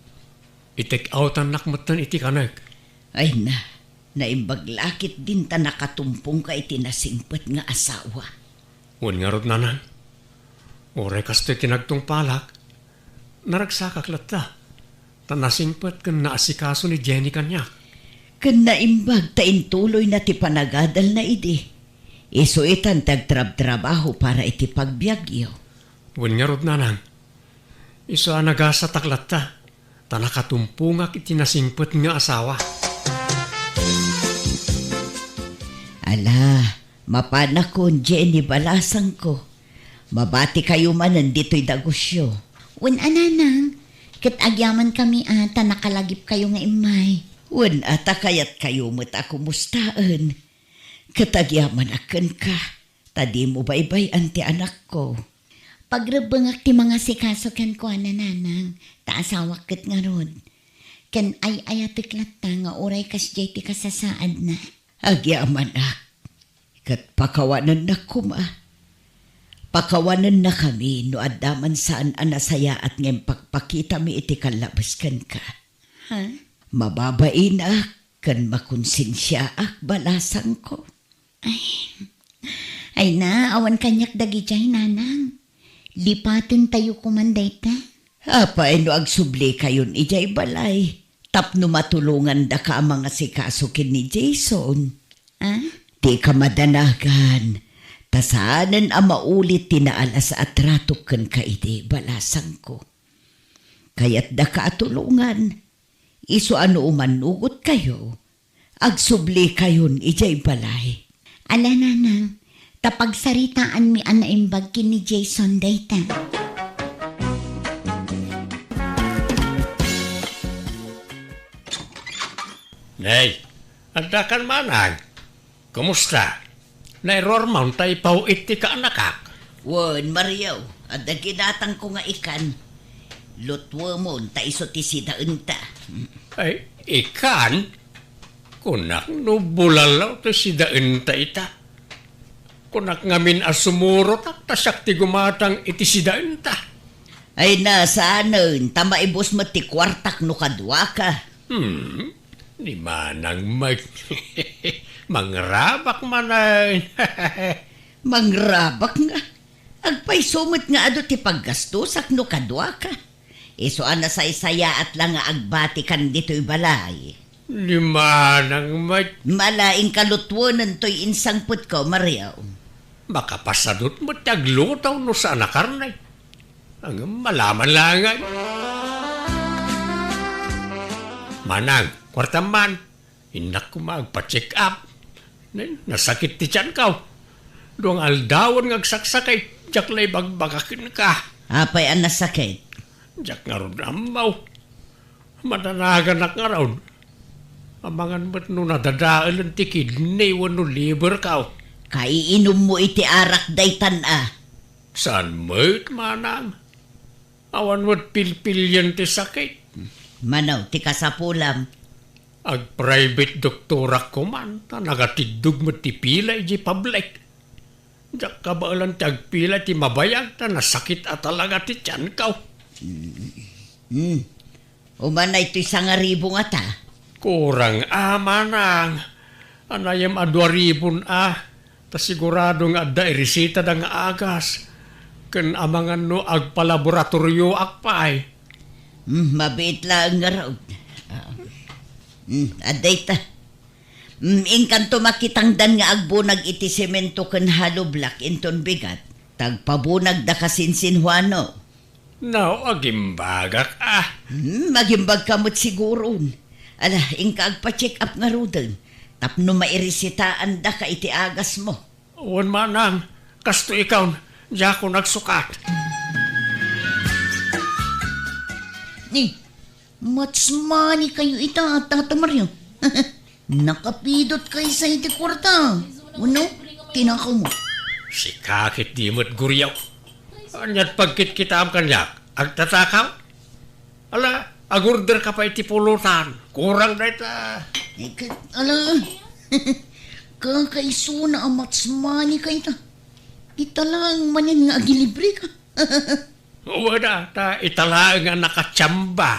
itek outan nakmutan iti kanak. Ay na, naimbaglakit din ta nakatumpong ka iti nasingpot nga asawa. Wan nga rod nanan. Oray kastoy kinagtong palak. Naragsakak latta. Tanasingpot kan naasikaso ni Jenny kanya. Kan naimbag ta intuloy na ti panagadal na idi. Iso itan tagtrab-trabaho para iti pagbiagyo. Wan nga rod nanan. Iso anagasa taklatta. Tanakatumpungak iti nasingpot nga asawa. Ala, mapanakon Jenny balasang ko. Mabati kayo man nandito'y dagusyo. Wen ananang. Kat agyaman kami ata nakalagip kayo nga imay. Wen ata kayat kayo mo't ako mustaan. Katagyaman akan ka. Tadi mo baybay anti anak ko. Pagrabangak ti mga sikaso ken ko nanang. Taasawak ket nga rod. Ken ay ayatik latta nga oray kas jay ti kasasaad na. Agyaman ak. Kat pakawanan na kuma. Pakawanan na kami no adaman saan anasaya at ngayon pagpakita mi iti kalabaskan ka. Ha? Mababain ak kan makonsensya ak balasang ko. Ay na, awan kanyak dagi jay nanang. Lipatin tayo kumanday ta. Apay no agsubli kayon ijay balay. Tapno matulungan da ka ang mga sikasukin ni Jason. Di ka madanagan. Tasanan ang maulit tinaalas at ratok kan ka iti balasang ko. Kaya't da ka atulungan. Iso ano umanugot kayo. Agsubli kayon ijay balay. Ala nanang, tapagsaritaan mi anaimbag kin ni Jason dayta. Nay, adakan manang. Kumusta? Nairormaw tay pau iti ka anakak. Wan, Mariaw, at naginatang ko nga ikan. Lutwa mo, ta iso ti sidaan ta. Ay, ikan? Kunak no bulalaw to si daan ta ita. Kunak ngamin asumuro tasak ti gumatang iti si daan ta. Ay nasaanan, tamaibos mo ti kwartak no kadwa ka. Di manang mangrabak manay. Mangrabak nga. Agpay sumot nga ado ti paggastusak no kadwa ka. Iso ana saya at lang nga agbati kan dito'y balay. Di manang Malaing kalutwonan to'y insangput ko, Mariaw. makapasadot mo taglutaw no sa anakarnay. Ang malaman lang ay. Manang, kwartaman, hinak ko magpa-check up. Nasakit ti tiyan ka. Doang aldawan ngagsaksakay, jak lay bagbagakin ka. Apay ang nasakit? Jak nga ron amaw. Madanagan nga ron. Amangan ba't no nadadaan ang tikid, naiwan no liver ka. Kaiinom mo iti arak daytan Saan mo't manang? Awan mo't pilpilyan ti sakit. Manaw, ti kasapulam. Ag private doktora ko man, ta nagatigdog mo ti pila iji public. Diyak kabaalan ti agpila ti mabayag, ta nasakit at talaga ti tiyan ka. Umanay ito'y 1,000 nga ta. Kurang manang. Anayam a 2,000 ta sigurado nga da irisita da nga agas. Ken amangan no agpalaboratoryo akpay. Mabit lang nga raw. Aday ta. Inkanto makitangdan nga agbunag iti semento ken hollow block inton bigat. Tagpabunag da kasinsin Juano. Now, agimbagak Magimbag kamot siguro. Ala, inka agpa-check up nga rudan. Tapno mairisitaan da ka iti agas mo. Uwan manang, kasto ikaw, di ako nagsukat. Much money kayo ita, Tata Mario. Nakapidot kayo sa iti kwarta. Ano? Tinakaw mo. Si kakit di mo't guryaw. Anyat pagkit kita am kanyak, agtatakaw. Ala, agurder ka pa iti pulutan. Kurang na ita. Ala, kakaiso na ang much money kayo ita. Ita lang manin nga agilibre ka. Wala, ta itala nga nakatsamba.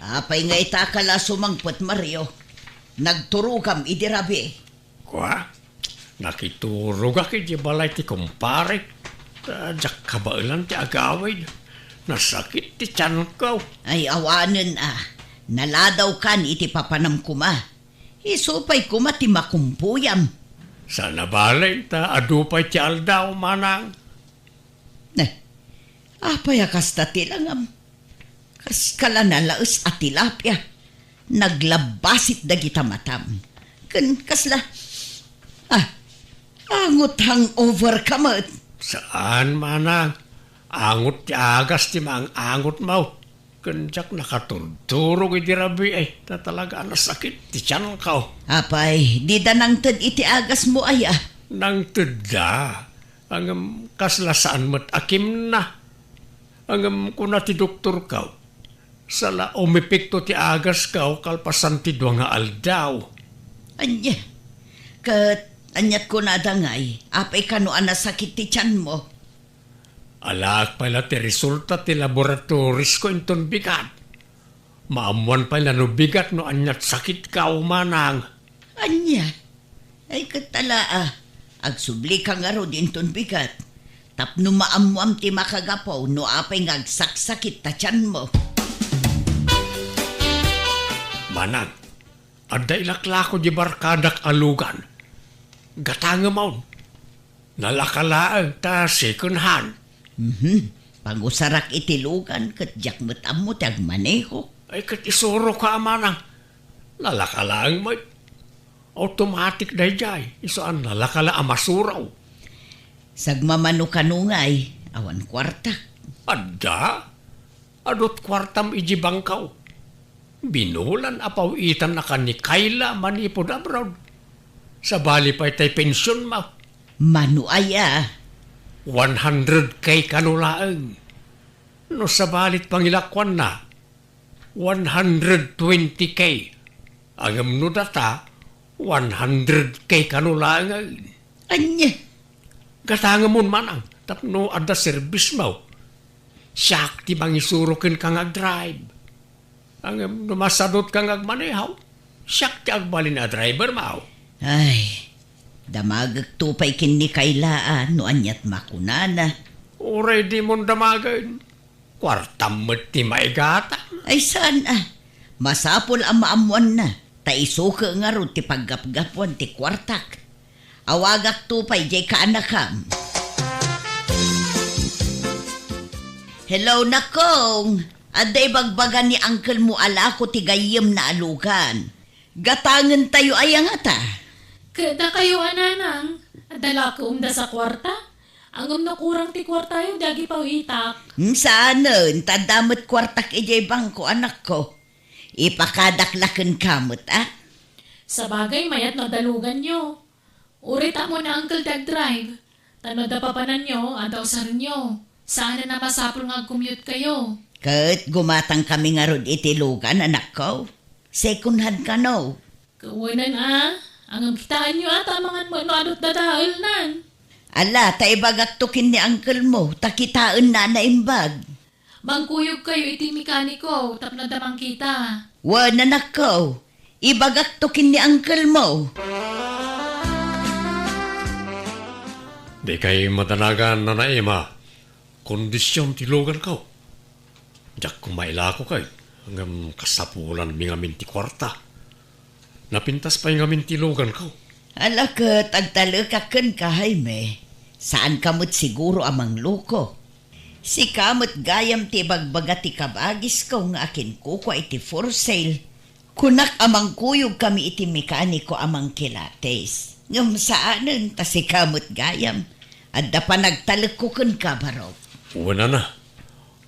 Apay nga itakala sumangpot Mario. Nagturugam idirabi. Kwa, nakiturog aki di balay ti kumpare. Jak kabailan ti agawid. Nasakit ti tiyan ko. Ay awanen Naladaw kan iti papanam kuma. Isupay kuma ti makumpuyam. Sana balay ta adupay ti aldaw manang. Apay akasta tilangam. Kas kalanalaos at tilapia. Naglabasit dagita matam. Kan kasla. Angot hangover kamot. Saan manang? Angot ti agas ti mang angot mau. Kanjak nakaturdurog iti rabi ta talaga nasakit ti tiyan ka. Apay, di da nang tad iti agas mo Nang teda, ang kaslasaan mo't akim na. Ang kuna ti doktor ka. Sala umipikto ti agas ka kalpasan ti dua nga aldaw. Anya, anyat ko na dangay, apay kano nasakit ti tiyan mo. Alak pala ti resulta ti laboratoris ko inton bigat. Maamuan pala no bigat no anyat sakit ka manang. Anya, ay katala agsubli ka nga ro dinton bigat. Tapno maamuam ti makagapaw no apay ngagsaksakit ta tiyan mo. Manang, adda ilaklako di barkadak alugan. Gatanga maun. Nalakalaang ta second hand. Pangusarak itilugan kat jak matam mo tag maneho. Ay kat isuro ka manang. Nalakalaang may. Automatic day jay. Isaan nalakala amasuraw. Sagmamano kanungay, awan kwarta. Adda? Adot kwartam iji bangkaw. Binulan apaw itan na ni Kayla manipod abroad. Sa bali pa itay pensyon ma. Manu aya. 100K kanulaang. No sa balit pangilakwan na, 120K. Ang no data, 100K kanulaang. Anya. Gatanga mo manang, tapno ada service mo. Siyak ti mangisurukin kang ag-drive. Ang numasadot kang agmanehaw, siyak ti agbalin na driver mo. Ay, damagag tupay kin ni Kaylaan no anyat makunana. Uray di mo damagin. Kwartam mo ti maigata. Ay saan masapol ang maamuan na. Taisuka nga ro ti paggapgapuan ti kwartak. Awagak tupay jay kaanakam. Hello nakong. Aday bagbagan ni uncle mo ala ko tigayem na alugan. Gatangan tayo ay nga ta. Kada kayo ananang, adala ko umda sa kwarta. Ang nakurang ti kwarta yung dagi pa itak. Saanon, tadamot kwartak ijay bangko anak ko. Ipakadaklakan kamot Sa bagay, mayat na dalugan nyo. Urita mo na Uncle Drive. Tano da papanan nyo, adaw sa nyo. Sana na masapol nga commute kayo. Kat gumatang kami nga rod itilugan anak ko. Second hand ka no. Kawanan ang kitaan nyo tamangan mo no adot dadahal nan. Ala, taibagaktukin ni uncle mo, takitaan na naimbag. Bangkuyog kayo iti mekaniko, tapno damang kita. Wan anak ko, ibagaktukin ni uncle mo. Di kay madanagan na naima. Kondisyon tilugan ka. Diyak kumaila ko kay. Hanggang kasapulan mi ngamin ti kwarta. Napintas pa yung ngamin tilugan ka. Ala ka, tagtalakakan ka, Jaime. Saan kamot siguro amang loko? Si kamot gayam ti bagbaga ti kabagis ko nga akin kuko iti for sale. Kunak amang kuyog kami iti mekaniko amang kilates. Ngam saanan ta si kamot gayam. Adda pa nagtalakukon ka baro. Una na.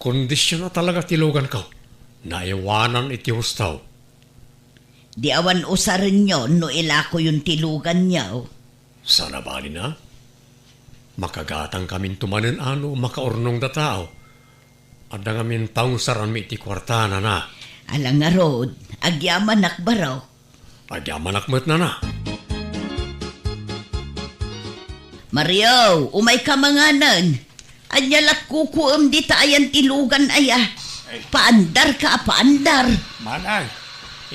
Kondisyon na talaga tilugan ka. Naiwanan iti hustaw. Di awan usarin nyo no ilako yung tilugan niyo. Sana bali na. Makagatang kamin tumanin makaurnong da tao. Adda ngamin taong saran mi iti kwartana na. Alang nga rod, agyaman nakbaraw. Agyaman akmat na. Mario, umay ka manganan. Anyalat kukuam di taayan tilugan aya. Paandar ka, paandar. Manang,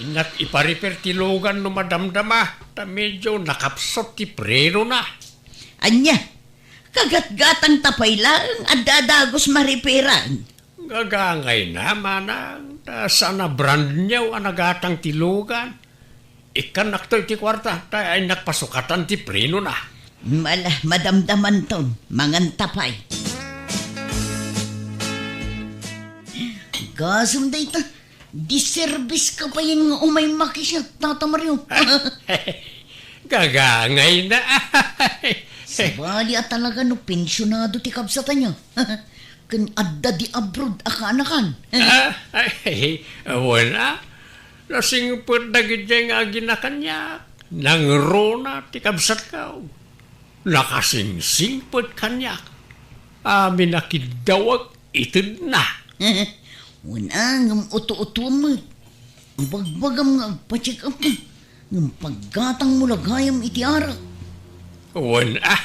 inak ipariper tilugan no madamdama. Ta medyo nakapsot ti preno na. Anya, kagat-gatang tapay lang at dadagos mariperan. Gagangay na, manang. Ta sana brand niyaw anagatang tilugan. Ikan naktoy ti kwarta. Ta ay nakpasukatan ti preno na. Mala, madamdaman ton, mangan tapay. Gasum day ta, diservice ka pa yung umay makisya, Tata Mario. Gagangay na. Sabali at talaga no, pensyonado ti kabsatan niya. Kan adda di abroad akanakan. Wala. Lasing po dagidya nga ginakanyak. Nangrona ti kabsat ka. Nakasingsing po kanyak. Amin nakidawag itid na. Wala, ngam uto-uto mo. Ang bagbagam nga pacheck up mo. Ngam paggatang mo lagayam iti arak. Wala.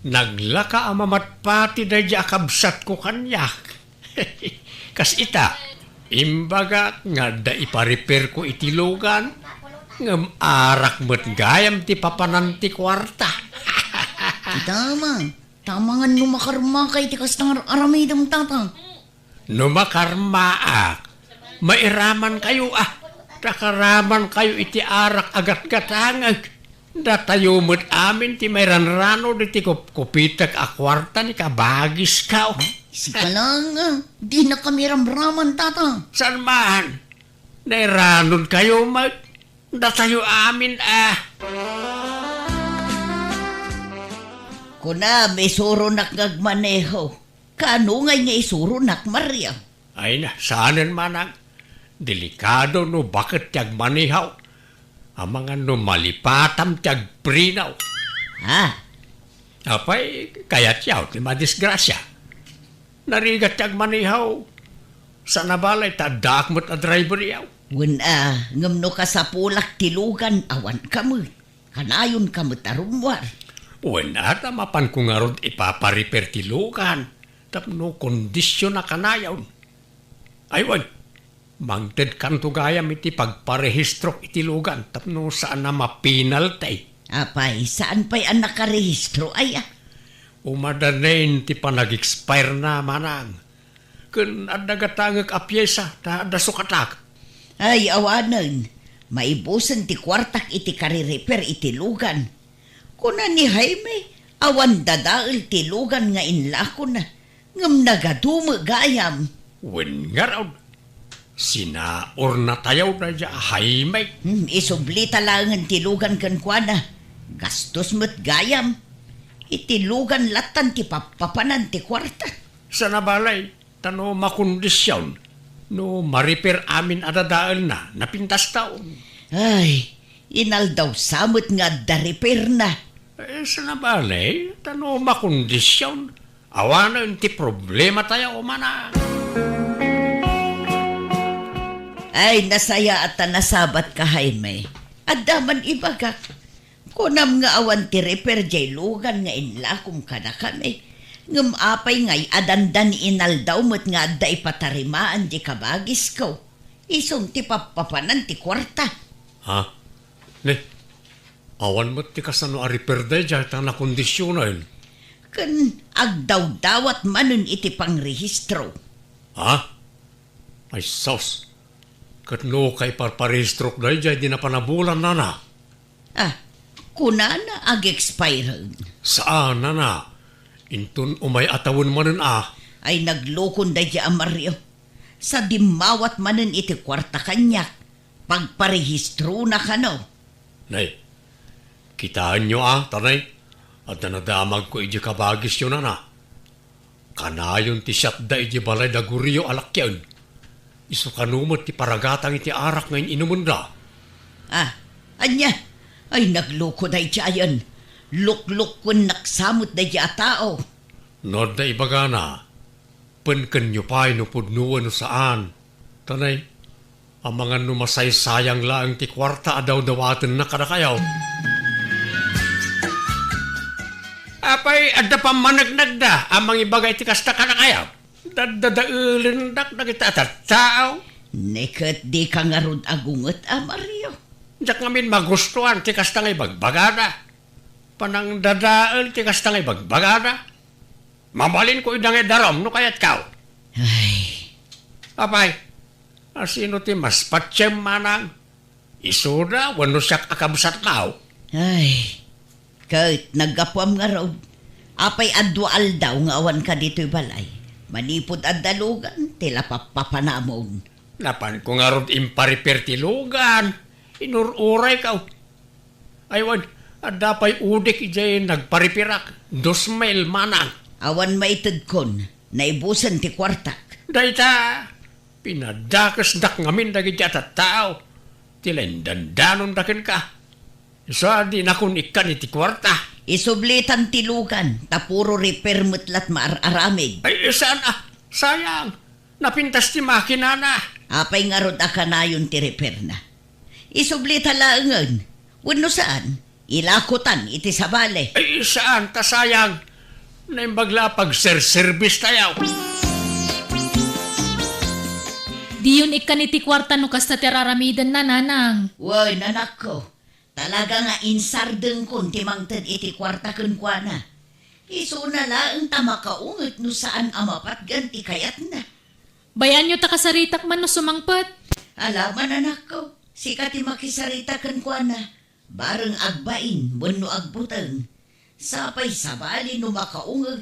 Naglaka amamat pati na di akabsat ko kanyak. Kas ita, imbaga nga da ipariper ko itilugan, ngam arak mo't gayam ti papanan ti kwarta. Tama. Tama nga numakarma kay ti kastang aramidam tata. Numakarmaak, mairaman kayo takaraman kayo iti arak agat-gatangag. Datayo mo't amin ti mayranrano di ti kupitak akwarta ni kabagis ka. Sika lang di na kami ramraman tata. San man? Nairanod kayo mag. Datayo amin Kuna may suro nakagmaneho. Kano nga niya isuro nakmarya. Ay na, saanan manang. Delikado no bakit tiyag manihaw. Ang mga no malipatam tiyag prinaw. Apay, kaya't yaw, ti madisgrasya. Narigat tiyag manihaw. Sa nabalay, tadak mo't a driver yaw. Wala, ngam no ka sa pulak tilugan, awan ka mo. Kanayon ka mo tarumwar. Wala, tamapan ko nga ron ipapariper tilugan. Tapno kondisyon na kanayaw. Aywan, mangted kanto gayam iti pagparehistro itilugan. Tapno saan na mapinaltay. Apay, saan pa'y ang nakarehistro ay Umadanain ti pa nag-expire na manang. Kun adagatangag a pyesa, da sukatak. Ay, awanan. Maibusan ti kwartak iti kaririper itilugan. Kuna ni Jaime, awan dadaal tilugan nga inlako na. Ngam nagadumo gayam. Wen nga raw. Sinaor na tayaw na dya haymay. Isubli talangan tilugan kan kuana. Gastos mo't gayam. Itilugan latan ti papapanan ti kwarta. Sa nabalay, tano makondisyon. No ma-repair amin adadaal na, napintas taon. Ay, inal daw samot nga da-repair na. Sa nabalay, tano makondisyon. Awanan ti problema tayo umana. Ay, nasaya at nasabat ka, Jaime. Adaman ibagak. Kunam nga awan ti repair jay lugan nga inlakom ka na kami. Ngam apay ngay adandan inal daw mo't nga aday patarimaan di kabagis ko. Isong ti papapanan ti kwarta. Ha? Ne, awan mo ti kasano a repair day dyan na kondisyonan. Kan agdaw-dawat manon iti pangrehistro. Ha? Ay sos. Kat no kay parparehistrok day dyan di na panabulan na na. Ah, kunana ag-expire. Saan na na? Intun umay atawon manon Ay naglokon da di Mario. Sa dimawat manon iti kwarta kanyak. Pagparehistro na kano. Nay, kitaan nyo tanay. At nanadamag ko iji kabagis yun na. Kanayon ti siyat da iji balay da guriyo alakyan. Iso kanumot ti paragatang iti arak ngayon inumunda. Anya? Ay nagloko da itiayan. Lukluk kun naksamot da a tao. Nod da ibaga na. Penken nyo pa'y no pudnuan no saan. Tanay, ang mga numasay-sayang laang ti kwarta adaw dawaten na kadakayaw. Apay, adda pa managnag da, amang ibagay ti kasta kadakayaw. Dadadaulin dak na kita tao. Neket di ka nga rod agungot, Mario. Diyak ngamin magustuhan ti kasta nga ibagbagada. Panang dadaal ti kasta nga ibagbagada. Mabalin ko idang darom no kayat kao. Ay, Apay, asino ti mas patsem manang? Isuda, wano siyak akabsat kao. ay. Kahit naggapuam nga raw. Apay adwaal daw nga awan ka dito'y balay. Manipod at dalugan, tila papapanamon. Napan ko nga rod impariper ti lugan. Inururay ka. Aywan, adapay udik ijay nagparipirak. 2,000 manang. Awan maitid kon, naibusan ti kwartak. Dayta, pinadakas dak ngamin dagiti at tao. Tilendandanon dakin ka. Isa di na kun ikan iti kwarta. Isublitan ti lugan, tapuro repair mutlat maararamid. Ay, saan sayang. Napintas ti makina na. Apay nga rod akanayon ti repair na. Isublita laangan. Wano saan? Ilakutan iti sabale. Ay, saan ta sayang. Naimbagla pag service tayaw. Di yun ikan iti kwarta no kasta teraramidan na nanang. Woy, nanak ko. Talaga nga insardeng kon timangtad iti kwarta kunkwana. Iso na laang tamakaungot no saan amapat ganti kayat na. Bayan nyo ta kasaritak man no sumangpet. Alaman anak ko, sikat ti makisarita kunkwana. Bareng agbain, wano agbutang. Sapay sabali no makaungot.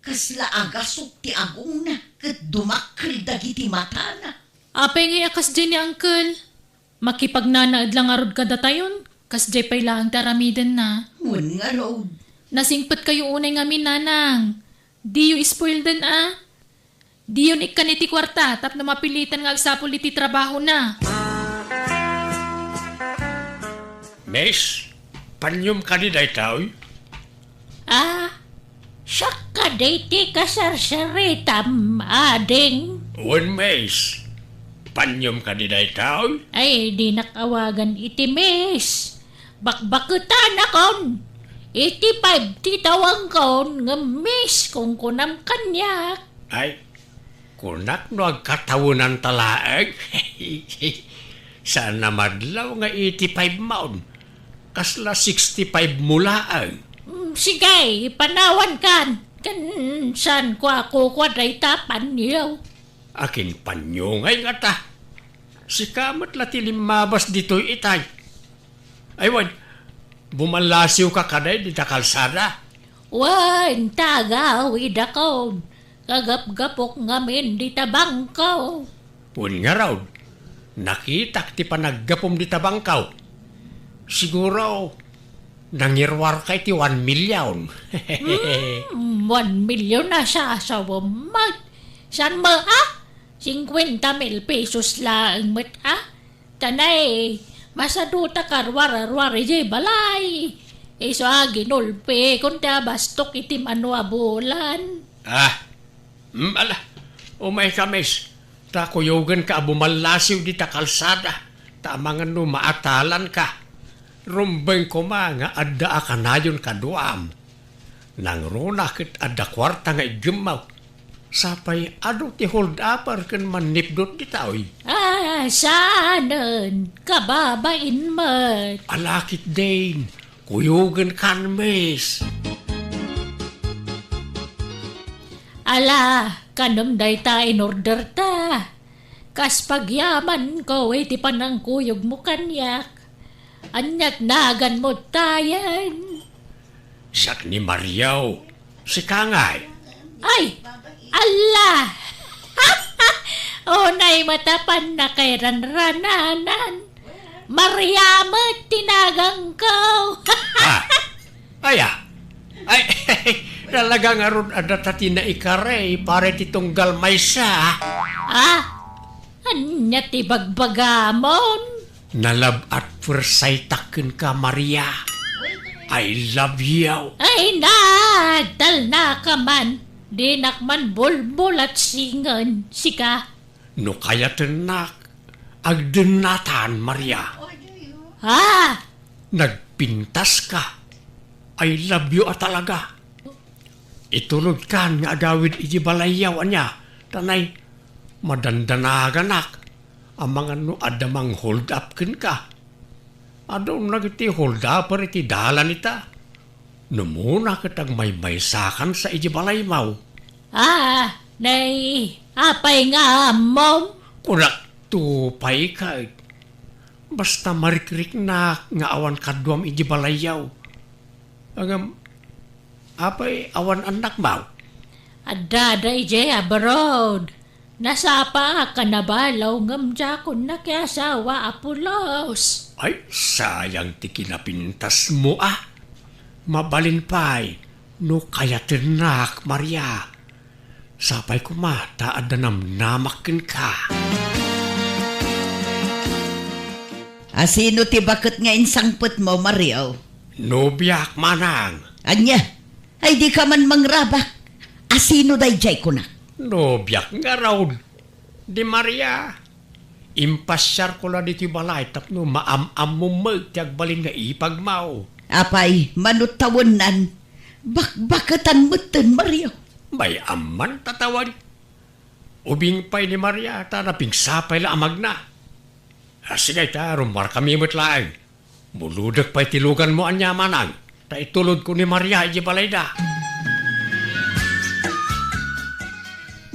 Kasla agasok ti agong na, kat dumakkel dagiti mata na. Apay ngay akas dyan ni Uncle. Makipagnanaad lang arod ka datayon. Kas jay pay lang taramidan na. Mun nga road. Nasingpet kayo unay ngamin nanang. Di yung spoil din Di yun ikan iti kwarta tap na mapilitan nga agsapol iti trabaho na. Mes, panyum ka di day tao. Siyak ka dayti kasarsaritam, ading. One mes, panyum ka di day tao. Ay, di nakawagan iti miss. Bakbakutan akon. Iti 5 titawang kon nga miss kung kunam kanyak. Ay, kunak no agkatawunan talaag. Sana madlaw nga 85 maon. Kasla 65 mulaang. Sige, panawan kan. Kan ko ako kwaday tapan niyo. Akin panyungay nga ta. Si kamat latilim mabas dito'y itay. Aywan, bumalasiw ka kaday di ta kalsada. Wan, tagawid akon. kagap-gapok ngamin di tabangkaw. Pun nga raw, nakita ti panaggapom di tabangkaw. Siguro, nangirwar kay ti 1 million. 1 milyon na sa asawa mat. San mo 50,000 pesos lang mat Tanay, masaduta karwar-arwar ije balay. Iso ginulpe kung bastok iti manuabulan. Ala, umay kamis. Ta kuyogan ka bumalasiw di ta kalsada. Ta mga no maatalan ka. Rumbeng ko nga adda akanayon kaduam. Nang runa kit adda kwarta nga igimaw. Sapay ado ti hold upper kan manipdot di taoy. Saanan, kababain mat. Alakit din, kuyogan kan mes. Ala, kanamday ta in order ta. Kas pagyaman ko, ti panang kuyog mo kanyak. Anyak nagan mo tayan. Sak ni Mariaw, si Kangay. Ay, ala! Unay matapan na kay ranrananan. Mariamat tinagang ko. Ay, talaga nga ron adatati na ikare, pare titunggal may sa. Anya ti bagbagamon. Nalab at pursaytakin ka, Maria. I love you. Ay nadal na ka man. Di nakman bulbul at singan. Sika. No kaya tenak, agdenatan, Maria. Nagpintas ka. I love you talaga. Itulog kan nga agawid iji balayaw anya. Tanay, madandanaaganak. Ang mga no adamang hold up kin ka. Adaw nagiti hold up iti dalan ita. Numuna kitang may sakan sa iji balaymaw. Nay, apay nga mom. Kunak tupay ka. Basta marikrik na nga awan kadwam iji balayaw. Agam, apay awan anak maw. Adada ije abroad. Nasapa ka na balaw ngamja ko na kaya asawa apulos. Ay, sayang ti kinapintas mo Mabalin pa'y, no kaya tinak, Maria. Sapay ko taad na namnamakin ka. Sino ti bakit nga insangput mo, Mario? Nobiyak manang. Anya, ay di ka man mangrabak. Sino day jay ko na? Nobiyak nga raw. Di Maria. Impasyar ko la dito balay tapno maam-am mo magtiagbalin nga ipagmaw. Apay, manutawanan. Bakatan mo ten, Mario? May aman tatawan. Ubing pa'y ni Maria, tanaping sapay la amag na. Sige ta, rumar kami mo't laang. Muludak pa'y tilugan mo anya manang. Ta itulod ko ni Maria, iji balay da.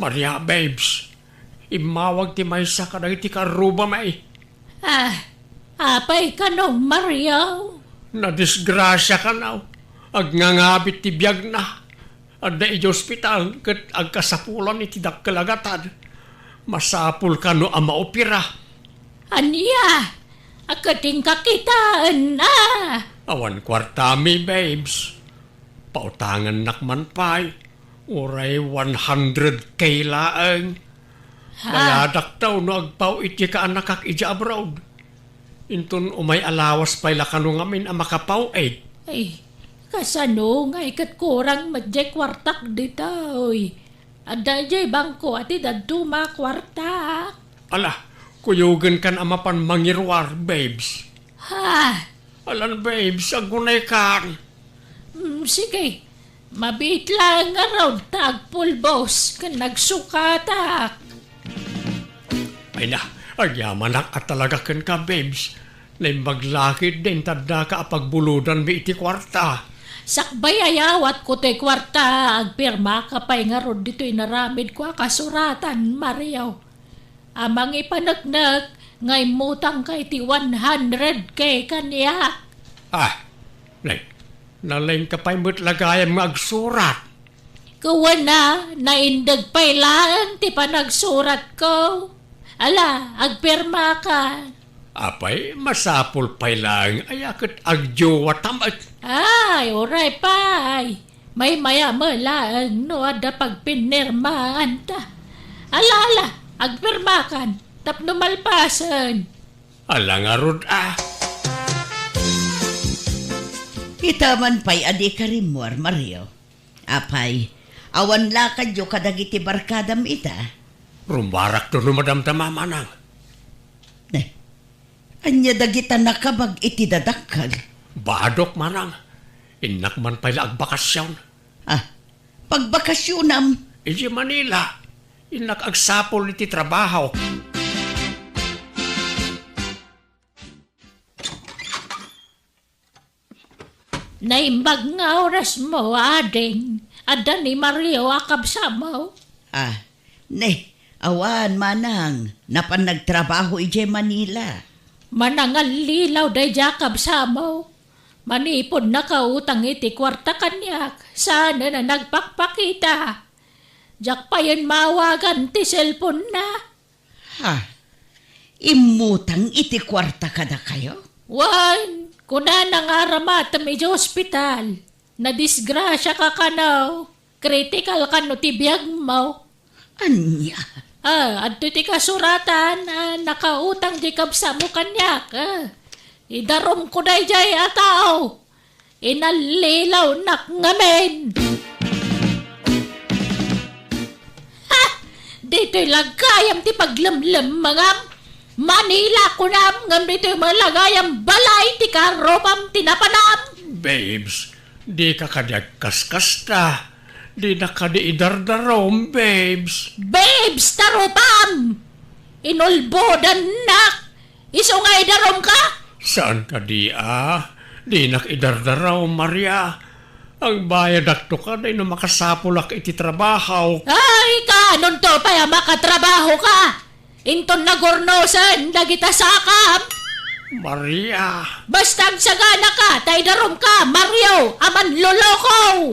Maria, babes. Imawag ti maysa ka na iti karuba may. Apay ka no, Mario. Nadisgrasya ka na. Agnangabit ti biyag na. Adda iti ospital ket agkasapulan iti dakkalagatan. Masapul ka no ama opera. Anya, akating kakitaan na. Awan kwartami, babes. Pautangan nakman pa'y. Uray 100K laang. Mayadak daw no agpaw iti ka anak kak iti abroad. Intun umay alawas pa'y lakano ngamin ang makapaw Ay, kasano nga ikat kurang madjay kwartak ditoy. Ada jay bangko ati daduma kwartak. Ala, kuyugan kan amapan mangirwar, babes. Alan, babes, agunay kan. Sige, mabit lang nga raw tagpulbos kan nagsukatak. Ay na, agyamanak at talaga kan ka, babes. Na maglakid din tadda ka apagbuludan mi iti kwarta. Sakbay ayawat ko te kwarta, agpirma ka pa'y nga ron dito inaramid ko kasuratan, Mariaw. Amang ipanagnak, ngay mutang kay ti 100K kaniya. Nalain ka pa'y mo't lagayan mo agsurat. Kuwa na, naindag pa ilaan, ti pa nagsurat ko. Ala, agpirma ka. Apay, masapol pay lang. Ayakit agjowa tamat. Ay, oray pay. May maya malaan no ada pagpinirmaan ta. Ala, agpirma kan. Tapno malpasan. Alang arod Itaman pa'y adi ka rimwar, Mario. Apay, awan lakad yo kadagiti barkadam ita. Rumarak to numadamdama manang. Anya dagita nakabag iti dadakkel. Badok manang. Inak man pay la agbakasyon. Pagbakasyonam, Iji Manila. Inak agsapol iti trabaho. Naimbag nga oras mo, ading. Ada ni Mario akabsamaw. Awan manang, napan nagtrabaho ije Manila. Manangal lilaw day jakab samaw. Manipod na kautang iti kwarta kanyak. Sana na nagpakpakita. Jak pa yan mawagan ti cellphone na. Imutang iti kwarta kada kayo? Wan, kuna nang aramat medyo hospital. Nadisgrasya ka kanaw. Critical ka no tibiyag mo. Anya? Adto ti kasuratan, nakautang di kabsamo kanyak. Idarom ko day jay ataw. Inalilaw nak ngamen. Dito'y lagayam ti paglamlam mangam. Manila ko nam, ngam dito'y malagayam balay ti karopam tinapanam. Babes, di ka kadagkaskas ta. Di na ka di idardarom, babes. Babes, taropam! Inulbodan nak! Isungay darom ka? Saan ka di Di nak idardaraw, Maria. Ang bayad akto ka na ino makasapulak iti trabaho. Ay, kanon to pa makatrabaho ka! Inton nagornosan, dagita sakam! Maria. Bastang sagana ka, tay darom ka, Mario, aman loloko!